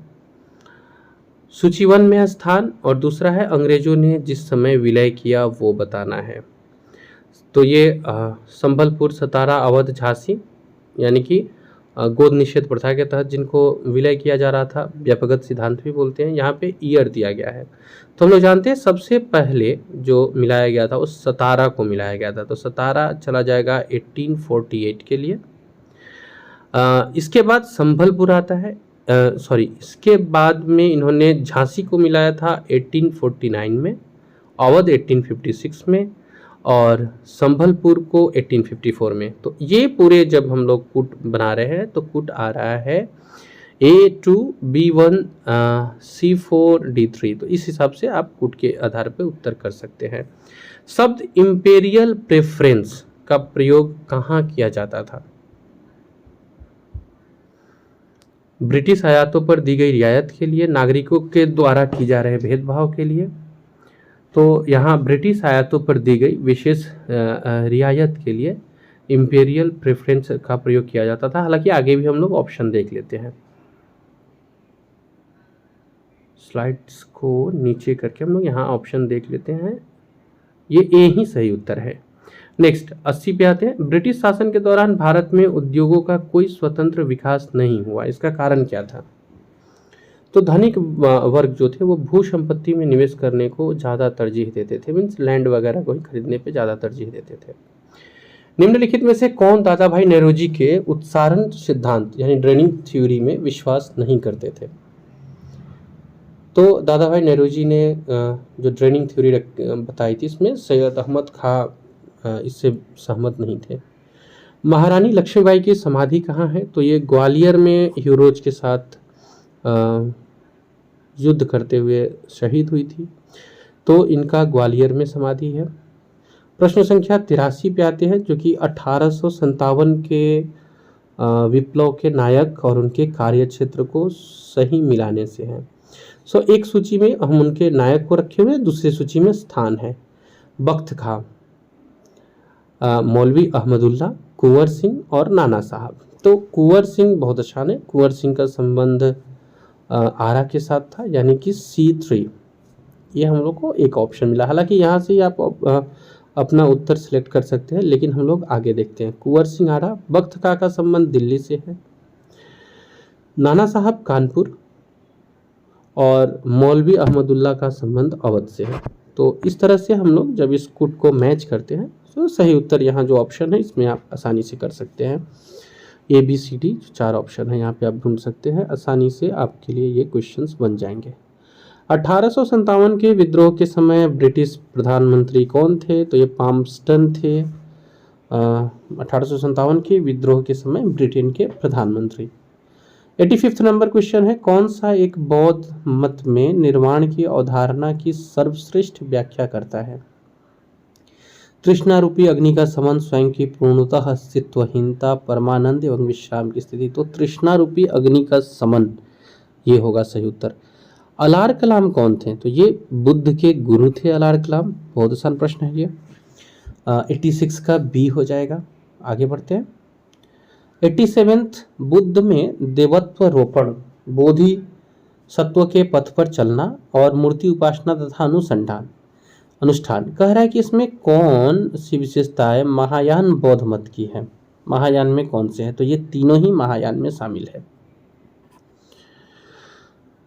सूची 1 में स्थान और दूसरा है अंग्रेजों ने जिस समय विलय किया वो बताना है। तो ये संबलपुर, सतारा, अवध, झांसी, यानी कि गोद निषेध प्रथा के तहत जिनको विलय किया जा रहा था, व्यापकगत सिद्धांत भी बोलते हैं। यहाँ पे ईयर दिया गया है, तो हम लोग जानते हैं सबसे पहले जो मिलाया गया था वो सतारा को मिलाया गया था। तो सतारा चला जाएगा 1848 के लिए। इसके बाद संबलपुर आता है, इसके बाद में इन्होंने झांसी को मिलाया था 1849 में, अवध 1856 में और संबलपुर को 1854 में। तो ये पूरे जब हम लोग कूट बना रहे हैं तो कूट आ रहा है A2 B1 C4 D3। तो इस हिसाब से आप कूट के आधार पर उत्तर कर सकते हैं। शब्द इंपेरियल प्रेफरेंस का प्रयोग कहाँ किया जाता था? ब्रिटिश आयातों पर दी गई रियायत के लिए, नागरिकों के द्वारा की जा रहे भेदभाव के लिए। तो यहाँ ब्रिटिश आयातों पर दी गई विशेष रियायत के लिए इंपेरियल प्रेफरेंस का प्रयोग किया जाता था। हालांकि आगे भी हम लोग ऑप्शन देख लेते हैं। स्लाइड्स को नीचे करके हम लोग यहाँ ऑप्शन देख लेते हैं। ये ए ही सही उत्तर है। नेक्स्ट 80 पे आते हैं। ब्रिटिश शासन के दौरान भारत में उद्योगों का कोई स्वतंत्र विकास नहीं हुआ, इसका कारण क्या था? तो धनिक वर्ग जो थे वो भू संपत्ति में निवेश करने को ज़्यादा तरजीह देते थे, मीन्स लैंड वगैरह को ही खरीदने पे ज़्यादा तरजीह देते थे। निम्नलिखित में से कौन दादा भाई नेरोजी के उत्सारण सिद्धांत यानी ड्रेनिंग थ्योरी में विश्वास नहीं करते थे? तो दादा भाई नेरोजी ने जो ड्रेनिंग थ्योरी बताई थी इसमें सैयद अहमद खां इससे सहमत नहीं थे। महारानी लक्ष्मीबाई की समाधि कहाँ है? तो ये ग्वालियर में यूरोज के साथ युद्ध करते हुए शहीद हुई थी, तो इनका ग्वालियर में समाधि है। प्रश्न संख्या 83 पे आते हैं, जो कि 1857 के विप्लव के नायक और उनके कार्यक्षेत्र को सही मिलाने से है। एक सूची में हम उनके नायक को रखे हुए, दूसरी सूची में स्थान है बख्त खां, मौलवी अहमदुल्ला, कुंवर सिंह और नाना साहब। तो कुंवर सिंह बहुत अच्छा है, कुंवर सिंह का संबंध आरा के साथ था, यानी कि C3। ये हम लोग को एक ऑप्शन मिला। हालांकि यहाँ से आप अपना उत्तर सिलेक्ट कर सकते हैं, लेकिन हम लोग आगे देखते हैं। कुंवर सिंह आरा, बख्त खां का संबंध दिल्ली से है, नाना साहब कानपुर और मौलवी अहमदुल्ला का संबंध अवध से है। तो इस तरह से हम लोग जब इस कूट को मैच करते हैं तो सही उत्तर यहाँ जो ऑप्शन है इसमें आप आसानी से कर सकते हैं। ABCD 4 ऑप्शन है, यहाँ पे आप ढूंढ सकते हैं, आसानी से आपके लिए ये क्वेश्चंस बन जाएंगे। 1857 के विद्रोह के समय ब्रिटिश प्रधानमंत्री कौन थे? तो ये पाम्पस्टन थे। 1857 के विद्रोह के समय ब्रिटेन के प्रधानमंत्री। 85वां नंबर क्वेश्चन है, कौन सा एक बौद्ध मत में निर्वाण की अवधारणा की सर्वश्रेष्ठ व्याख्या करता है? तृष्णा रूपी अग्नि का समन, स्वयं की पूर्णतः अस्तित्वहीनता, परमानंद एवं विश्राम की स्थिति। तो तृष्णा रूपी अग्नि का समन ये होगा सही उत्तर। अलार कलाम कौन थे? तो ये बुद्ध के गुरु थे अलार कलाम। बहुत आसान प्रश्न है ये। 86 का बी हो जाएगा। आगे बढ़ते हैं। 87 बुद्ध में देवत्व रोपण, बोधि सत्व के पथ पर चलना और मूर्ति उपासना तथा अनुष्ठान कह रहा है कि इसमें कौन सी विशेषताएं महायान बौद्ध मत की है? महायान में कौन से हैं? तो ये तीनों ही महायान में शामिल है।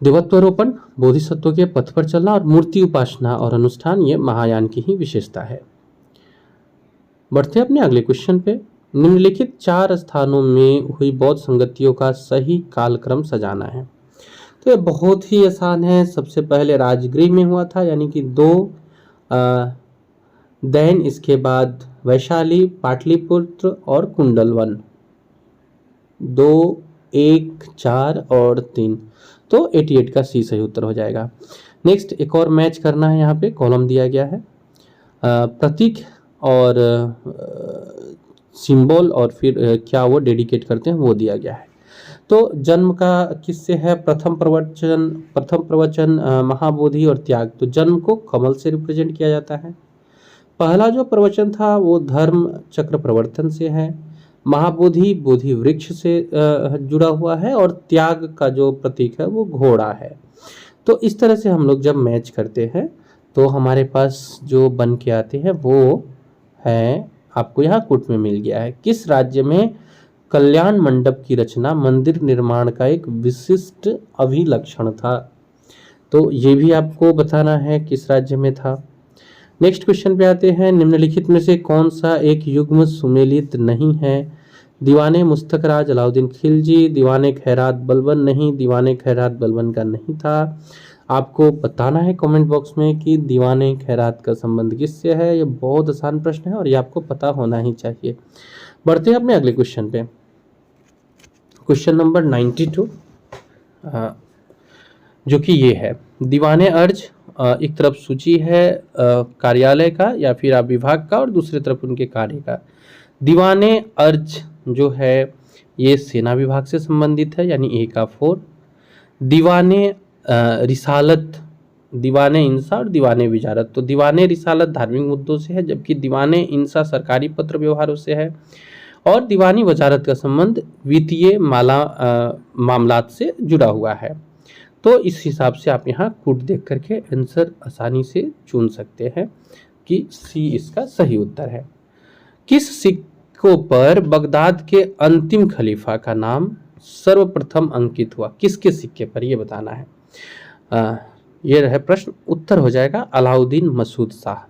देवत्वारोपण, बोधिसत्व के पथ पर चलना और मूर्ति उपासना और अनुष्ठान, ये महायान की ही विशेषता है। बढ़ते अपने अगले क्वेश्चन पे। निम्नलिखित 4 स्थानों में हुई बौद्ध संगतियों का सही कालक्रम सजाना है। तो ये बहुत ही आसान है। सबसे पहले राजगृह में हुआ था, यानी कि 2, देन इसके बाद वैशाली, पाटलिपुत्र और कुंडलवन, 2, 1, 4 और 3। तो 88 का सी सही उत्तर हो जाएगा। नेक्स्ट एक और मैच करना है। यहाँ पे कॉलम दिया गया है, प्रतीक और सिंबल और फिर क्या वो डेडिकेट करते हैं वो दिया गया है। तो जन्म का किससे है? प्रथम प्रवचन महाबोधि और त्याग। तो जन्म को कमल से रिप्रेजेंट किया जाता है। पहला जो प्रवचन था वो धर्म चक्र प्रवर्तन से है। महाबोधि बोधि वृक्ष से जुड़ा हुआ है और त्याग का जो प्रतीक है वो घोड़ा है। तो इस तरह से हम लोग जब मैच करते हैं तो हमारे पास जो बन के आते हैं वो है, आपको यहाँ कुट में मिल गया है। किस राज्य में कल्याण मंडप की रचना मंदिर निर्माण का एक विशिष्ट अभिलक्षण था? तो ये भी आपको बताना है किस राज्य में था। नेक्स्ट क्वेश्चन पे आते हैं। निम्नलिखित में से कौन सा एक युग्म सुमेलित नहीं है? दीवाने मुस्तकराज अलाउद्दीन खिलजी, दीवाने खैरात बलबन नहीं, दीवाने खैरात बलबन का नहीं था। आपको बताना है कमेंट बॉक्स में कि दीवाने खैरात का संबंध किससे है। ये बहुत आसान प्रश्न है और ये आपको पता होना ही चाहिए। बढ़ते हैं अपने अगले क्वेश्चन पे। क्वेश्चन नंबर 92, जो कि ये है, दीवाने अर्ज एक तरफ सूची है कार्यालय का या फिर आप विभाग का और दूसरी तरफ उनके कार्य का। दीवाने अर्ज जो है ये सेना विभाग से संबंधित है, यानी ए का 4। दीवाने रिसालत, दीवाने इंसा और दीवाने विजारत। तो दीवाने रिसालत धार्मिक मुद्दों से है, जबकि दीवाने इंसा सरकारी पत्र व्यवहारों से है और दीवानी वजारत का संबंध वित्तीय मामलात से जुड़ा हुआ है। तो इस हिसाब से आप यहाँ कूट देख करके आंसर आसानी से चुन सकते हैं कि सी इसका सही उत्तर है। किस सिक्कों पर बगदाद के अंतिम खलीफा का नाम सर्वप्रथम अंकित हुआ? किसके सिक्के पर, ये बताना है। ये रहे प्रश्न। उत्तर हो जाएगा अलाउद्दीन मसूद शाह।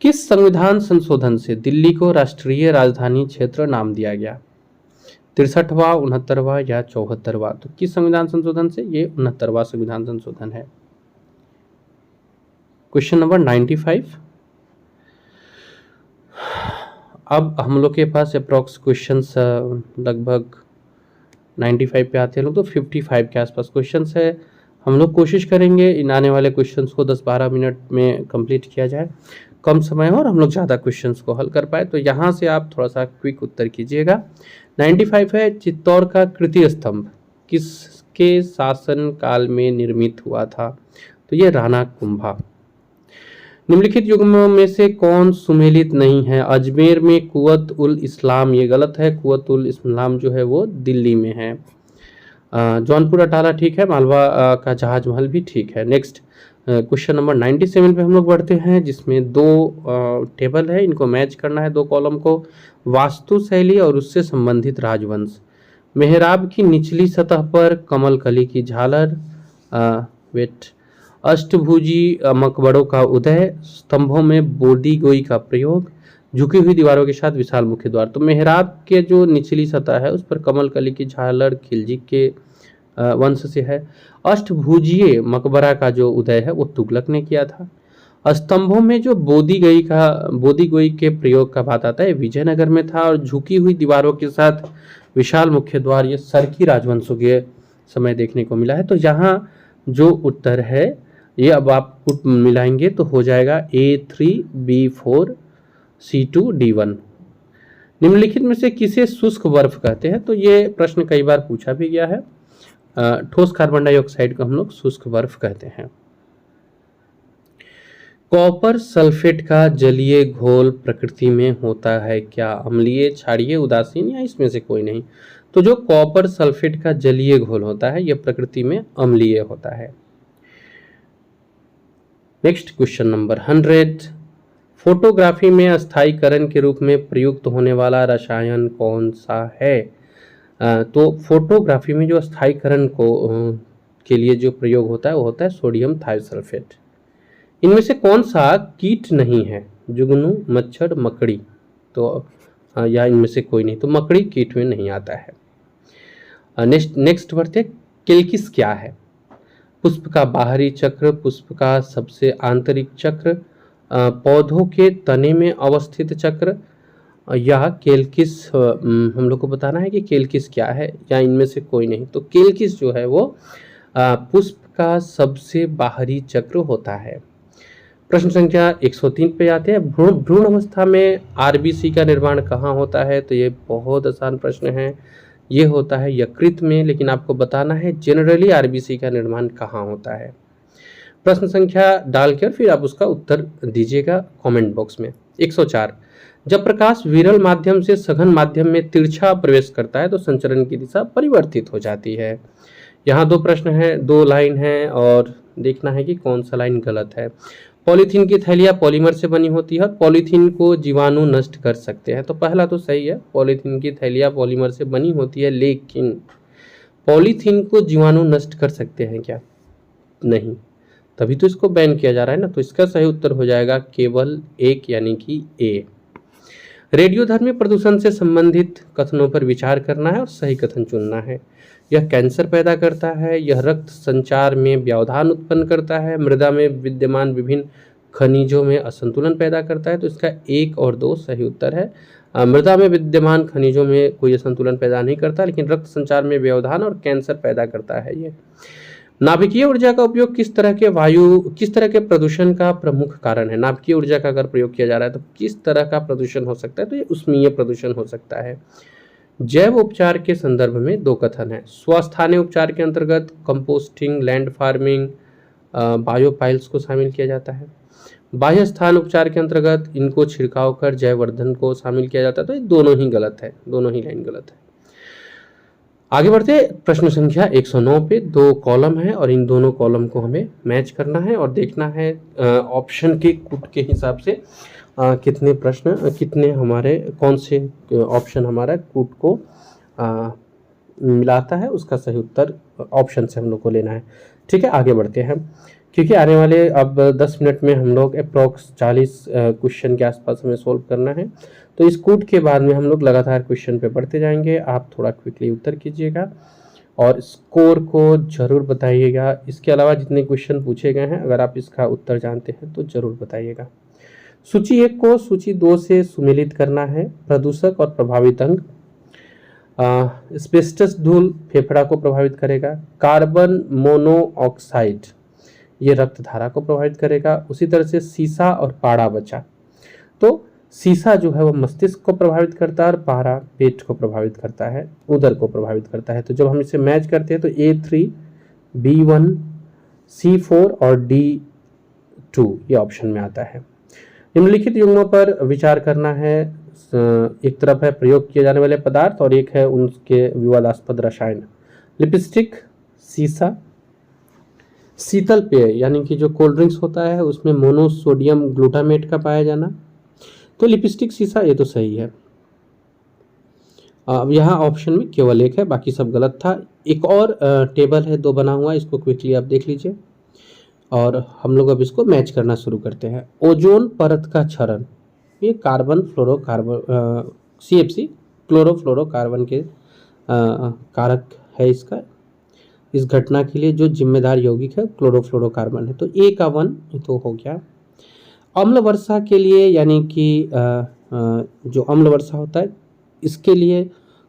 किस संविधान संशोधन से दिल्ली को राष्ट्रीय राजधानी क्षेत्र नाम दिया गया? 63वां, 69वां या 74वां? तो किस संविधान संशोधन से? ये 69वां संविधान संशोधन है। Question number 95। अब हम लोग के पास अप्रॉक्स क्वेश्चंस लगभग 95 पे आते हैं लोग, तो 55 के आसपास क्वेश्चंस है। हम लोग कोशिश करेंगे इन आने वाले क्वेश्चंस को 10-12 मिनट में कंप्लीट किया जाए, कम समय हो और हम लोग ज़्यादा क्वेश्चंस को हल कर पाए। तो यहाँ से आप थोड़ा सा क्विक उत्तर कीजिएगा। 95 है, चित्तौड़ का कृति स्तंभ किसके शासन काल में निर्मित हुआ था? तो ये राणा कुंभा। निम्नलिखित युग्मों में से कौन सुमेलित नहीं है? अजमेर में कुवत उल इस्लाम, ये गलत है। कुवत उल इस्लाम जो है वो दिल्ली में है। जौनपुर अटाला ठीक है। मालवा का जहाज महल भी ठीक है। नेक्स्ट क्वेश्चन नंबर 97 पे हम लोग बढ़ते हैं, जिसमें 2 टेबल है, इनको मैच करना है 2 कॉलम को। वास्तु शैली और उससे संबंधित राजवंश। मेहराब की निचली सतह पर कमल कली की झालर, अष्टभुजी मकबरों का उदय, स्तंभों में बोदी गोई का प्रयोग, झुकी हुई दीवारों के साथ विशाल मुख्य द्वार। तो मेहराब के जो निचली सतह है उस पर कमल कली की झालर खिलजी के वंश से है। अष्टभुजीय मकबरा का जो उदय है वो तुगलक ने किया था। स्तंभों में जो बोदी गोई के प्रयोग का बात आता है विजयनगर में था। और झुकी हुई दीवारों के साथ विशाल मुख्य द्वार ये सरकी राजवंशों के समय देखने को मिला है। तो यहाँ जो उत्तर है ये अब आप मिलाएंगे तो हो जाएगा A3 B4 C2 D1। निम्नलिखित में से किसे शुष्क बर्फ कहते हैं? तो ये प्रश्न कई बार पूछा भी गया है। ठोस कार्बन डाइऑक्साइड को हम लोग शुष्क बर्फ कहते हैं। कॉपर सल्फेट का जलीय घोल प्रकृति में होता है क्या? अम्लीय, क्षारीय, उदासीन या इसमें से कोई नहीं? तो जो कॉपर सल्फेट का जलीय घोल होता है यह प्रकृति में अम्लीय होता है। Next question number 100। फोटोग्राफी में अस्थायीकरण के रूप में प्रयुक्त होने वाला रसायन कौन सा है? तो फोटोग्राफी में जो अस्थायीकरण के लिए जो प्रयोग होता है वो होता है सोडियम थायोसल्फेट। इनमें से कौन सा कीट नहीं है? जुगनू, मच्छर, मकड़ी। तो या इनमें से कोई नहीं, तो मकड़ी कीट में नहीं आता है। नेक्स्ट बढ़ते, किल्किस क्या है? पुष्प का बाहरी चक्र, पुष्प का सबसे आंतरिक चक्र, पौधों के तने में अवस्थित चक्र, या केल्किस। हम लोग को बताना है कि केल्किस क्या है, या इनमें से कोई नहीं। तो केल्किस जो है वो पुष्प का सबसे बाहरी चक्र होता है। प्रश्न संख्या 103 पे आते हैं। भ्रूण अवस्था में आरबीसी का निर्माण कहाँ होता है? तो ये बहुत आसान प्रश्न है, ये होता है यकृत में, लेकिन आपको बताना है जनरली आरबीसी का निर्माण कहाँ होता है। प्रश्न संख्या डाल कर फिर आप उसका उत्तर दीजिएगा कमेंट बॉक्स में। 104, जब प्रकाश विरल माध्यम से सघन माध्यम में तिरछा प्रवेश करता है तो संचरण की दिशा परिवर्तित हो जाती है। यहाँ दो प्रश्न हैं, दो लाइन है, और देखना है कि कौन सा लाइन गलत है। पॉलीथीन की थैलियाँ पॉलीमर से बनी होती है और पॉलीथीन को जीवाणु नष्ट कर सकते हैं। तो पहला तो सही है, पॉलीथीन की थैलियाँ पॉलीमर से बनी होती है, लेकिन पॉलीथीन को जीवाणु नष्ट कर सकते हैं क्या? नहीं, तभी तो इसको बैन किया जा रहा है ना। तो इसका सही उत्तर हो जाएगा केवल एक, यानी कि ए। रेडियोधर्मी प्रदूषण से संबंधित कथनों पर विचार करना है और सही कथन चुनना है। यह कैंसर पैदा करता है, यह रक्त संचार में व्यवधान उत्पन्न करता है, मृदा में विद्यमान विभिन्न खनिजों में असंतुलन पैदा करता है। तो इसका 1 और 2 सही उत्तर है। मृदा में विद्यमान खनिजों में कोई असंतुलन पैदा नहीं करता, लेकिन रक्त संचार में व्यवधान और कैंसर पैदा करता है ये। नाभिकीय ऊर्जा का उपयोग किस तरह के प्रदूषण का प्रमुख कारण है? नाभिकीय ऊर्जा का अगर प्रयोग किया जा रहा है तो किस तरह का प्रदूषण हो सकता है? तो ये उष्मीय प्रदूषण हो सकता है। जैव उपचार के संदर्भ में दो कथन है। स्वस्थानीय उपचार के अंतर्गत कंपोस्टिंग, लैंड फार्मिंग, बायोपाइल्स को शामिल किया जाता है। बाह्य स्थान उपचार के अंतर्गत इनको छिड़काव कर जैववर्धन को शामिल किया जाता है। तो ये दोनों ही गलत है, दोनों ही लाइन गलत है। आगे बढ़ते, प्रश्न संख्या 109 पे दो कॉलम है और इन दोनों कॉलम को हमें मैच करना है और देखना है ऑप्शन के कुट के हिसाब से कितने प्रश्न, कितने हमारे, कौन से ऑप्शन हमारा कूट को मिलाता है, उसका सही उत्तर ऑप्शन से हम लोग को लेना है। ठीक है, आगे बढ़ते हैं, क्योंकि आने वाले अब 10 मिनट में हम लोग अप्रॉक्स 40 क्वेश्चन के आसपास हमें सोल्व करना है। तो इस कूट के बाद में हम लोग लगातार क्वेश्चन पे बढ़ते जाएंगे। आप थोड़ा क्विकली उत्तर कीजिएगा और स्कोर को जरूर बताइएगा। इसके अलावा जितने क्वेश्चन पूछे गए हैं, अगर आप इसका उत्तर जानते हैं तो जरूर बताइएगा। सूची 1 को सूची 2 से सुमेलित करना है। प्रदूषक और प्रभावित अंग। एस्बेस्टस धूल फेफड़ा को प्रभावित करेगा। कार्बन मोनोऑक्साइड ये रक्त धारा को प्रभावित करेगा। उसी तरह से सीसा और पारा बचा। तो सीसा जो है वो मस्तिष्क को प्रभावित करता है और पारा पेट को प्रभावित करता है, उदर को प्रभावित करता है। तो जब हम इसे मैच करते हैं तो A3, B1, C4 और D2 ये ऑप्शन में आता है। निम्नलिखित युग्मों पर विचार करना है। एक तरफ है प्रयोग किए जाने वाले पदार्थ और एक है उनके विवादास्पद रसायन। लिपस्टिक, सीसा, शीतल पेय यानी कि जो कोल्ड ड्रिंक्स होता है उसमें मोनोसोडियम ग्लूटामेट का पाया जाना। तो लिपस्टिक, सीसा ये तो सही है। अब यहाँ ऑप्शन में केवल एक है, बाकी सब गलत था। एक और टेबल है 2 बना हुआ, इसको क्विकली आप देख लीजिए और हम लोग अब इसको मैच करना शुरू करते हैं। ओजोन परत का क्षरण, ये कार्बन फ्लोरोकार्बन CFC क्लोरोफ्लोरोकार्बन के कारक है। इस घटना के लिए जो जिम्मेदार यौगिक है क्लोरोफ्लोरोकार्बन है। तो A का 1 ये तो हो गया। अम्ल वर्षा के लिए यानी कि जो अम्ल वर्षा होता है इसके लिए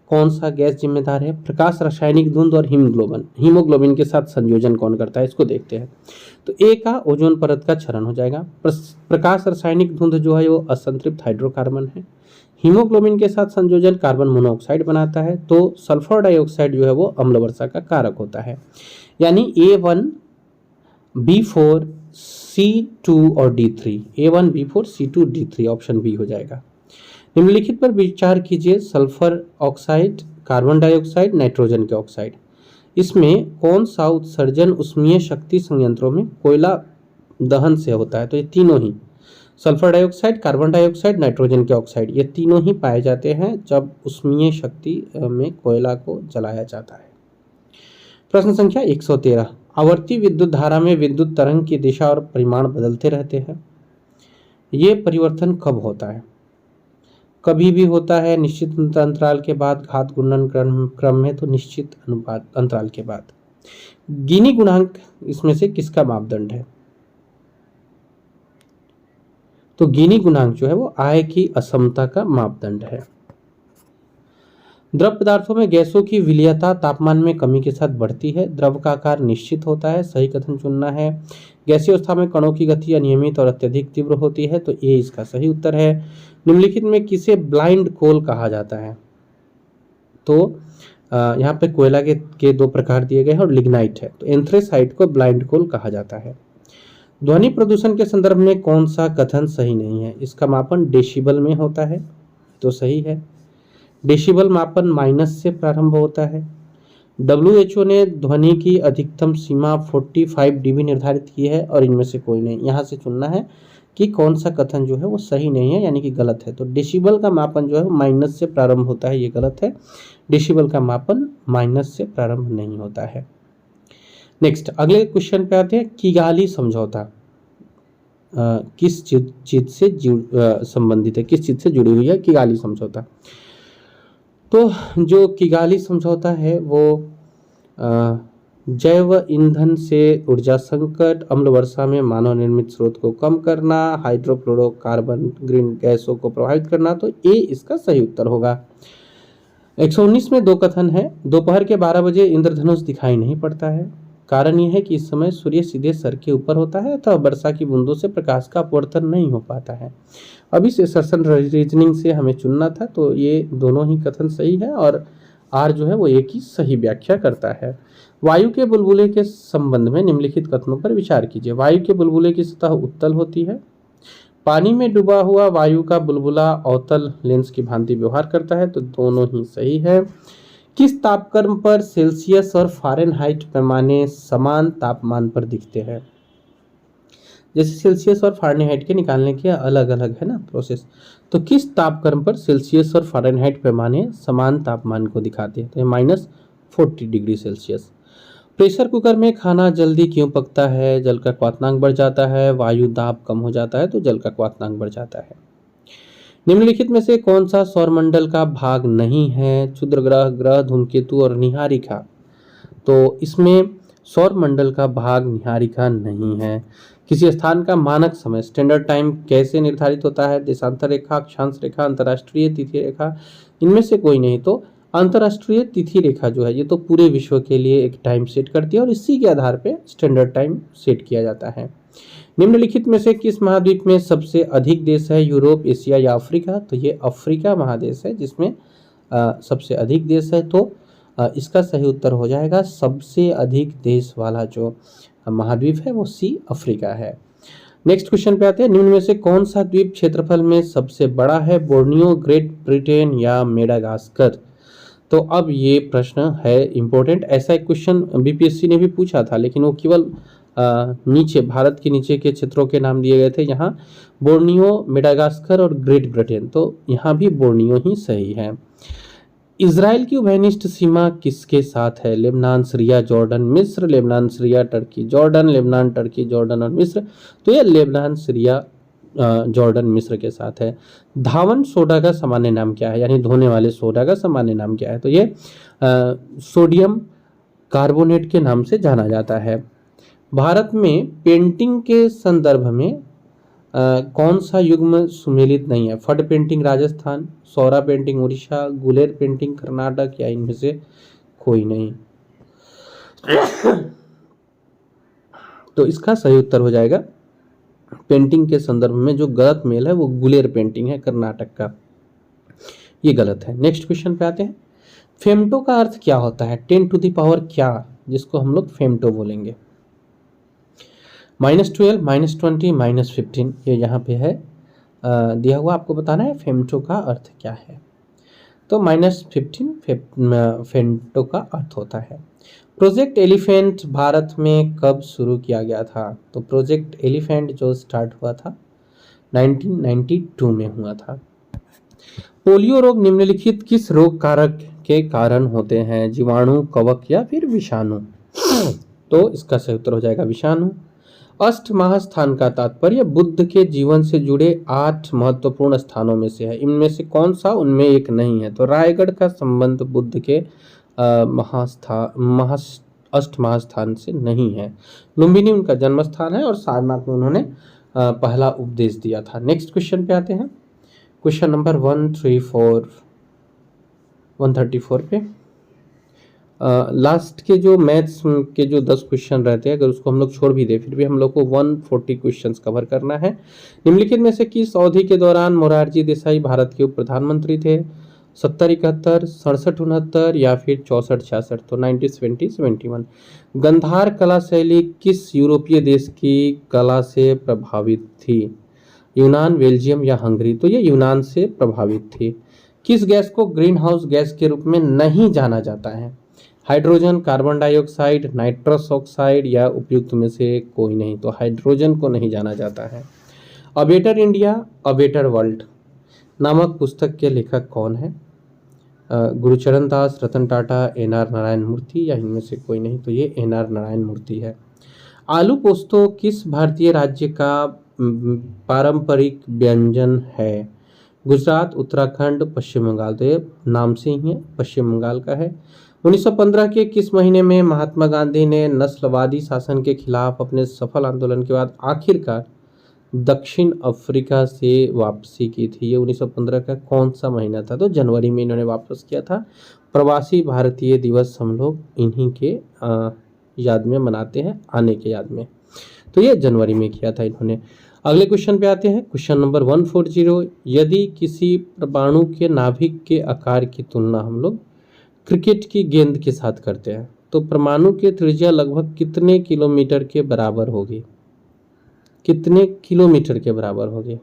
कौन सा गैस जिम्मेदार है? प्रकाश, रासायनिक धुंध और हीमोग्लोबिन के साथ संयोजन कौन करता है, इसको देखते हैं। तो A का ओजोन परत का क्षरण हो जाएगा। प्रकाश रासायनिक धुंध जो है वो असंतृप्त हाइड्रोकार्बन है। हीमोग्लोबिन के साथ संयोजन कार्बन मोनोऑक्साइड बनाता है। तो सल्फर डाइऑक्साइड जो है वो अम्ल वर्षा का कारक होता है। यानी A1, B4, C2 और D3, A1, B4, C2, D3 option B हो जाएगा। निम्नलिखित पर विचार कीजिए। Sulphur oxide, carbon dioxide, nitrogen के ऑक्साइड, इसमें कौन सा उत्सर्जन उष्मीय शक्ति संयंत्रों में कोयला दहन से होता है? तो ये तीनों ही sulphur dioxide, carbon dioxide, nitrogen के ऑक्साइड, ये तीनों ही पाए जाते हैं जब उष्मीय शक्ति में कोयला को जलाया जाता है। प्रश्न संख्या 113, आवर्ती विद्युत धारा में विद्युत तरंग की दिशा और परिमाण बदलते रहते हैं। ये परिवर्तन कब होता है? कभी भी होता है निश्चित अंतराल के बाद, घात गुणन क्रम में तो निश्चित अनुपात अंतराल के बाद। गिनी गुणांक इसमें से किसका मापदंड है? तो गिनी गुणांक जो है वो आय की असमता का मापदंड है। द्रव पदार्थों में गैसों की विलीयता तापमान में कमी के साथ बढ़ती है। द्रव का आकार निश्चित होता है। सही कथन चुनना है। गैसीय अवस्था में कणों की गति अनियमित और अत्यधिक तीव्र होती है, तो ये इसका सही उत्तर है। निम्नलिखित में किसे ब्लाइंड कोल कहा जाता है? तो यहाँ पे कोयला के दो प्रकार दिए गए हैं और लिग्नाइट है, तो एंथ्रेसाइट को ब्लाइंड कोल कहा जाता है। ध्वनि प्रदूषण के संदर्भ में कौन सा कथन सही नहीं है? इसका मापन डेसिबल में होता है, तो सही है। डेसिबल मापन माइनस से प्रारंभ होता है। WHO ने ध्वनि की अधिकतम सीमा 45 dB निर्धारित की है और इनमें से कोई नहीं। यहाँ से चुनना है कि कौन सा कथन जो है वो सही नहीं है, यानी कि गलत है। तो डेसिबल का मापन जो है माइनस से प्रारंभ होता है, ये गलत है। डेसिबल का मापन माइनस से प्रारंभ नहीं होता है। नेक्स्ट अगले क्वेश्चन पे आते हैं। किगाली समझौता किस चीज से संबंधित है, किस चीज से जुड़ी हुई है किगाली समझौता? तो जो किगाली समझौता है वो जैव ईंधन से ऊर्जा संकट, अम्ल वर्षा में मानव निर्मित स्रोत को कम करना, हाइड्रोफ्लोरोकार्बन ग्रीन गैसों को प्रभावित करना, तो ये इसका सही उत्तर होगा। 119 में दो कथन है। दोपहर के 12 बजे इंद्रधनुष दिखाई नहीं पड़ता है। कारण यह है कि इस समय सूर्य सीधे सर के ऊपर होता है अथवा वर्षा की बूंदों से प्रकाश का अपवर्तन नहीं हो पाता है। अब इस असर्शन रीजनिंग से हमें चुनना था, तो ये दोनों ही कथन सही है और आर जो है वो एक ही सही व्याख्या करता है। वायु के बुलबुले के संबंध में निम्नलिखित कथनों पर विचार कीजिए। वायु के बुलबुले की सतह उत्तल होती है। पानी में डूबा हुआ वायु का बुलबुला अवतल लेंस की भांति व्यवहार करता है, तो दोनों ही सही है। किस तापक्रम पर सेल्सियस और फ़ारेनहाइट पैमाने समान तापमान पर दिखते हैं? जैसे सेल्सियस और फ़ारेनहाइट के निकालने के अलग अलग है ना प्रोसेस, तो किस तापक्रम पर सेल्सियस और फ़ारेनहाइट पैमाने समान तापमान को दिखाते हैं? तो -40 डिग्री सेल्सियस। प्रेशर कुकर में खाना जल्दी क्यों पकता है? जल का क्वथनांक बढ़ जाता है, वायु दाब कम हो जाता है, तो जल का क्वथनांक बढ़ जाता है। निम्नलिखित में से कौन सा सौरमंडल का भाग नहीं है? क्षुद्र ग्रह, ग्रह, धूमकेतु और निहारिका। तो इसमें सौरमंडल का भाग निहारिका नहीं है। किसी स्थान का मानक समय स्टैंडर्ड टाइम कैसे निर्धारित होता है? देशांतर रेखा, अक्षांश रेखा, अंतर्राष्ट्रीय तिथि रेखा, इनमें से कोई नहीं। तो अंतर्राष्ट्रीय तिथि रेखा जो है ये तो पूरे विश्व के लिए एक टाइम सेट करती है और इसी के आधार पे स्टैंडर्ड टाइम सेट किया जाता है। निम्नलिखित में से किस महाद्वीप में सबसे अधिक देश है? यूरोप, एशिया या अफ्रीका? तो ये अफ्रीका महादेश है जिसमें सबसे अधिक देश है, तो इसका सही उत्तर हो जाएगा सबसे अधिक देश वाला जो महाद्वीप है वो सी अफ्रीका है। नेक्स्ट क्वेश्चन पे आते हैं। निम्न में से कौन सा द्वीप क्षेत्रफल में सबसे बड़ा है? बोर्नियो, ग्रेट ब्रिटेन या मेडागास्कर? तो अब ये प्रश्न है इम्पोर्टेंट। ऐसा एक क्वेश्चन बीपीएससी ने भी पूछा था, लेकिन वो केवल नीचे भारत के नीचे के क्षेत्रों के नाम दिए गए थे। यहाँ बोर्नियो, मेडागास्कर और ग्रेट ब्रिटेन, तो यहाँ भी बोर्नियो ही सही है। इजराइल की उभयनिष्ठ सीमा किसके साथ है? लेबनान, सीरिया, जॉर्डन, मिस्र। Lebanon, Syria, Turkey, Jordan. Lebanon, Turkey, Jordan और मिस्र, तो ये लेबनान, सीरिया, जॉर्डन, मिस्र के साथ है। धावन सोडा का सामान्य नाम क्या है? यानी धोने वाले सोडा का सामान्य नाम क्या है? तो ये सोडियम कार्बोनेट के नाम से जाना जाता है। भारत में पेंटिंग के संदर्भ में कौन सा युग्म सुमेलित नहीं है? फड पेंटिंग राजस्थान, सौरा पेंटिंग उड़ीसा, गुलेर पेंटिंग कर्नाटक या इनमें से कोई नहीं। तो इसका सही उत्तर हो जाएगा पेंटिंग के संदर्भ में जो गलत मेल है वो गुलेर पेंटिंग है कर्नाटक का, ये गलत है। नेक्स्ट क्वेश्चन पे आते हैं। फेमटो का अर्थ क्या होता है? 10 टू द पावर क्या, जिसको हम लोग फेमटो बोलेंगे? -12, -20, -15, ये यहाँ पे है दिया हुआ, आपको बताना है फेमटो का अर्थ क्या है। तो -15 फेमटो का अर्थ होता है। प्रोजेक्ट एलिफेंट भारत में कब शुरू किया गया था? तो प्रोजेक्ट एलिफेंट जो स्टार्ट हुआ था 1992 में हुआ था। पोलियो रोग निम्नलिखित किस रोग कारक के कारण होते हैं? जीवाणु, कवक या फिर विषाणु? तो इसका सही उत्तर हो जाएगा विषाणु। अष्टमास्थान का तात्पर्य बुद्ध के जीवन से जुड़े 8 महत्वपूर्ण स्थानों में से है। इनमें से कौन सा उनमें एक नहीं है? तो रायगढ़ का संबंध बुद्ध के अष्टमास्थान से नहीं है। लुम्बिनी उनका जन्म स्थान है और सारनाथ में उन्होंने पहला उपदेश दिया था। नेक्स्ट क्वेश्चन पे आते हैं। क्वेश्चन नंबर 134 पे लास्ट के जो मैथ्स के जो 10 क्वेश्चन रहते हैं, अगर उसको हम लोग छोड़ भी दे फिर भी हम लोग को 140 क्वेश्चंस कवर करना है। निम्नलिखित में से किस अवधि के दौरान मोरारजी देसाई भारत के उप प्रधानमंत्री थे? 70-71, 67-69 या फिर 64-66? तो 1970-71। गंधार कला शैली किस यूरोपीय देश की कला से प्रभावित थी? यूनान, बेल्जियम या हंगरी? तो ये यूनान से प्रभावित थी। किस गैस को ग्रीन हाउस गैस के रूप में नहीं जाना जाता है? Hydrogen, carbon dioxide, nitrous oxide या उपयुक्त में से कोई नहीं? तो हाइड्रोजन को नहीं जाना जाता है। A better India a better world नामक पुस्तक के लेखक कौन है? गुरुचरण दास, रतन टाटा, एन.आर. नारायण मूर्ति या इनमें से कोई नहीं? तो ये एन.आर. नारायण मूर्ति है। आलू पोस्तो किस भारतीय राज्य का पारंपरिक व्यंजन है? गुजरात, उत्तराखंड, पश्चिम बंगाल? तो ये नाम से ही है, पश्चिम बंगाल का है। 1915 के किस महीने में महात्मा गांधी ने नस्लवादी शासन के खिलाफ अपने सफल आंदोलन के बाद आखिरकार दक्षिण अफ्रीका से वापसी की थी? ये 1915 का कौन सा महीना था? तो जनवरी में इन्होंने वापस किया था। प्रवासी भारतीय दिवस हम लोग इन्हीं के याद में मनाते हैं, आने के याद में। तो ये जनवरी में किया था इन्होंने। अगले क्वेश्चन पे आते हैं। Question number 140। यदि किसी परमाणु के नाभिक के आकार की तुलना हम लोग क्रिकेट की गेंद के साथ करते हैं तो परमाणु की त्रिज्या लगभग कितने किलोमीटर के बराबर होगी? कितने किलोमीटर के बराबर होगी?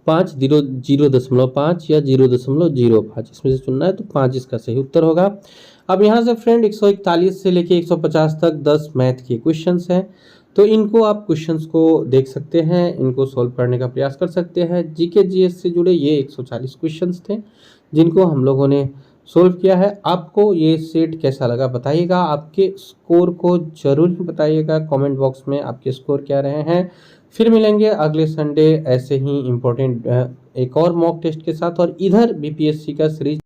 5, 0.5 या 0.05? इसमें से चुनना है तो 5 इसका सही उत्तर होगा। अब यहाँ से फ्रेंड 141 से लेके 150 तक 10 मैथ के क्वेश्चंस हैं, तो इनको आप क्वेश्चंस को देख सकते हैं, इनको सॉल्व करने का प्रयास कर सकते हैं। जीके जीएस से जुड़े ये 140 क्वेश्चंस थे जिनको हम लोगों ने सोल्व किया है। आपको ये सेट कैसा लगा बताइएगा, आपके स्कोर को जरूर बताइएगा कमेंट बॉक्स में, आपके स्कोर क्या रहे हैं। फिर मिलेंगे अगले संडे ऐसे ही इम्पोर्टेंट एक और मॉक टेस्ट के साथ, और इधर बीपीएससी का सीरीज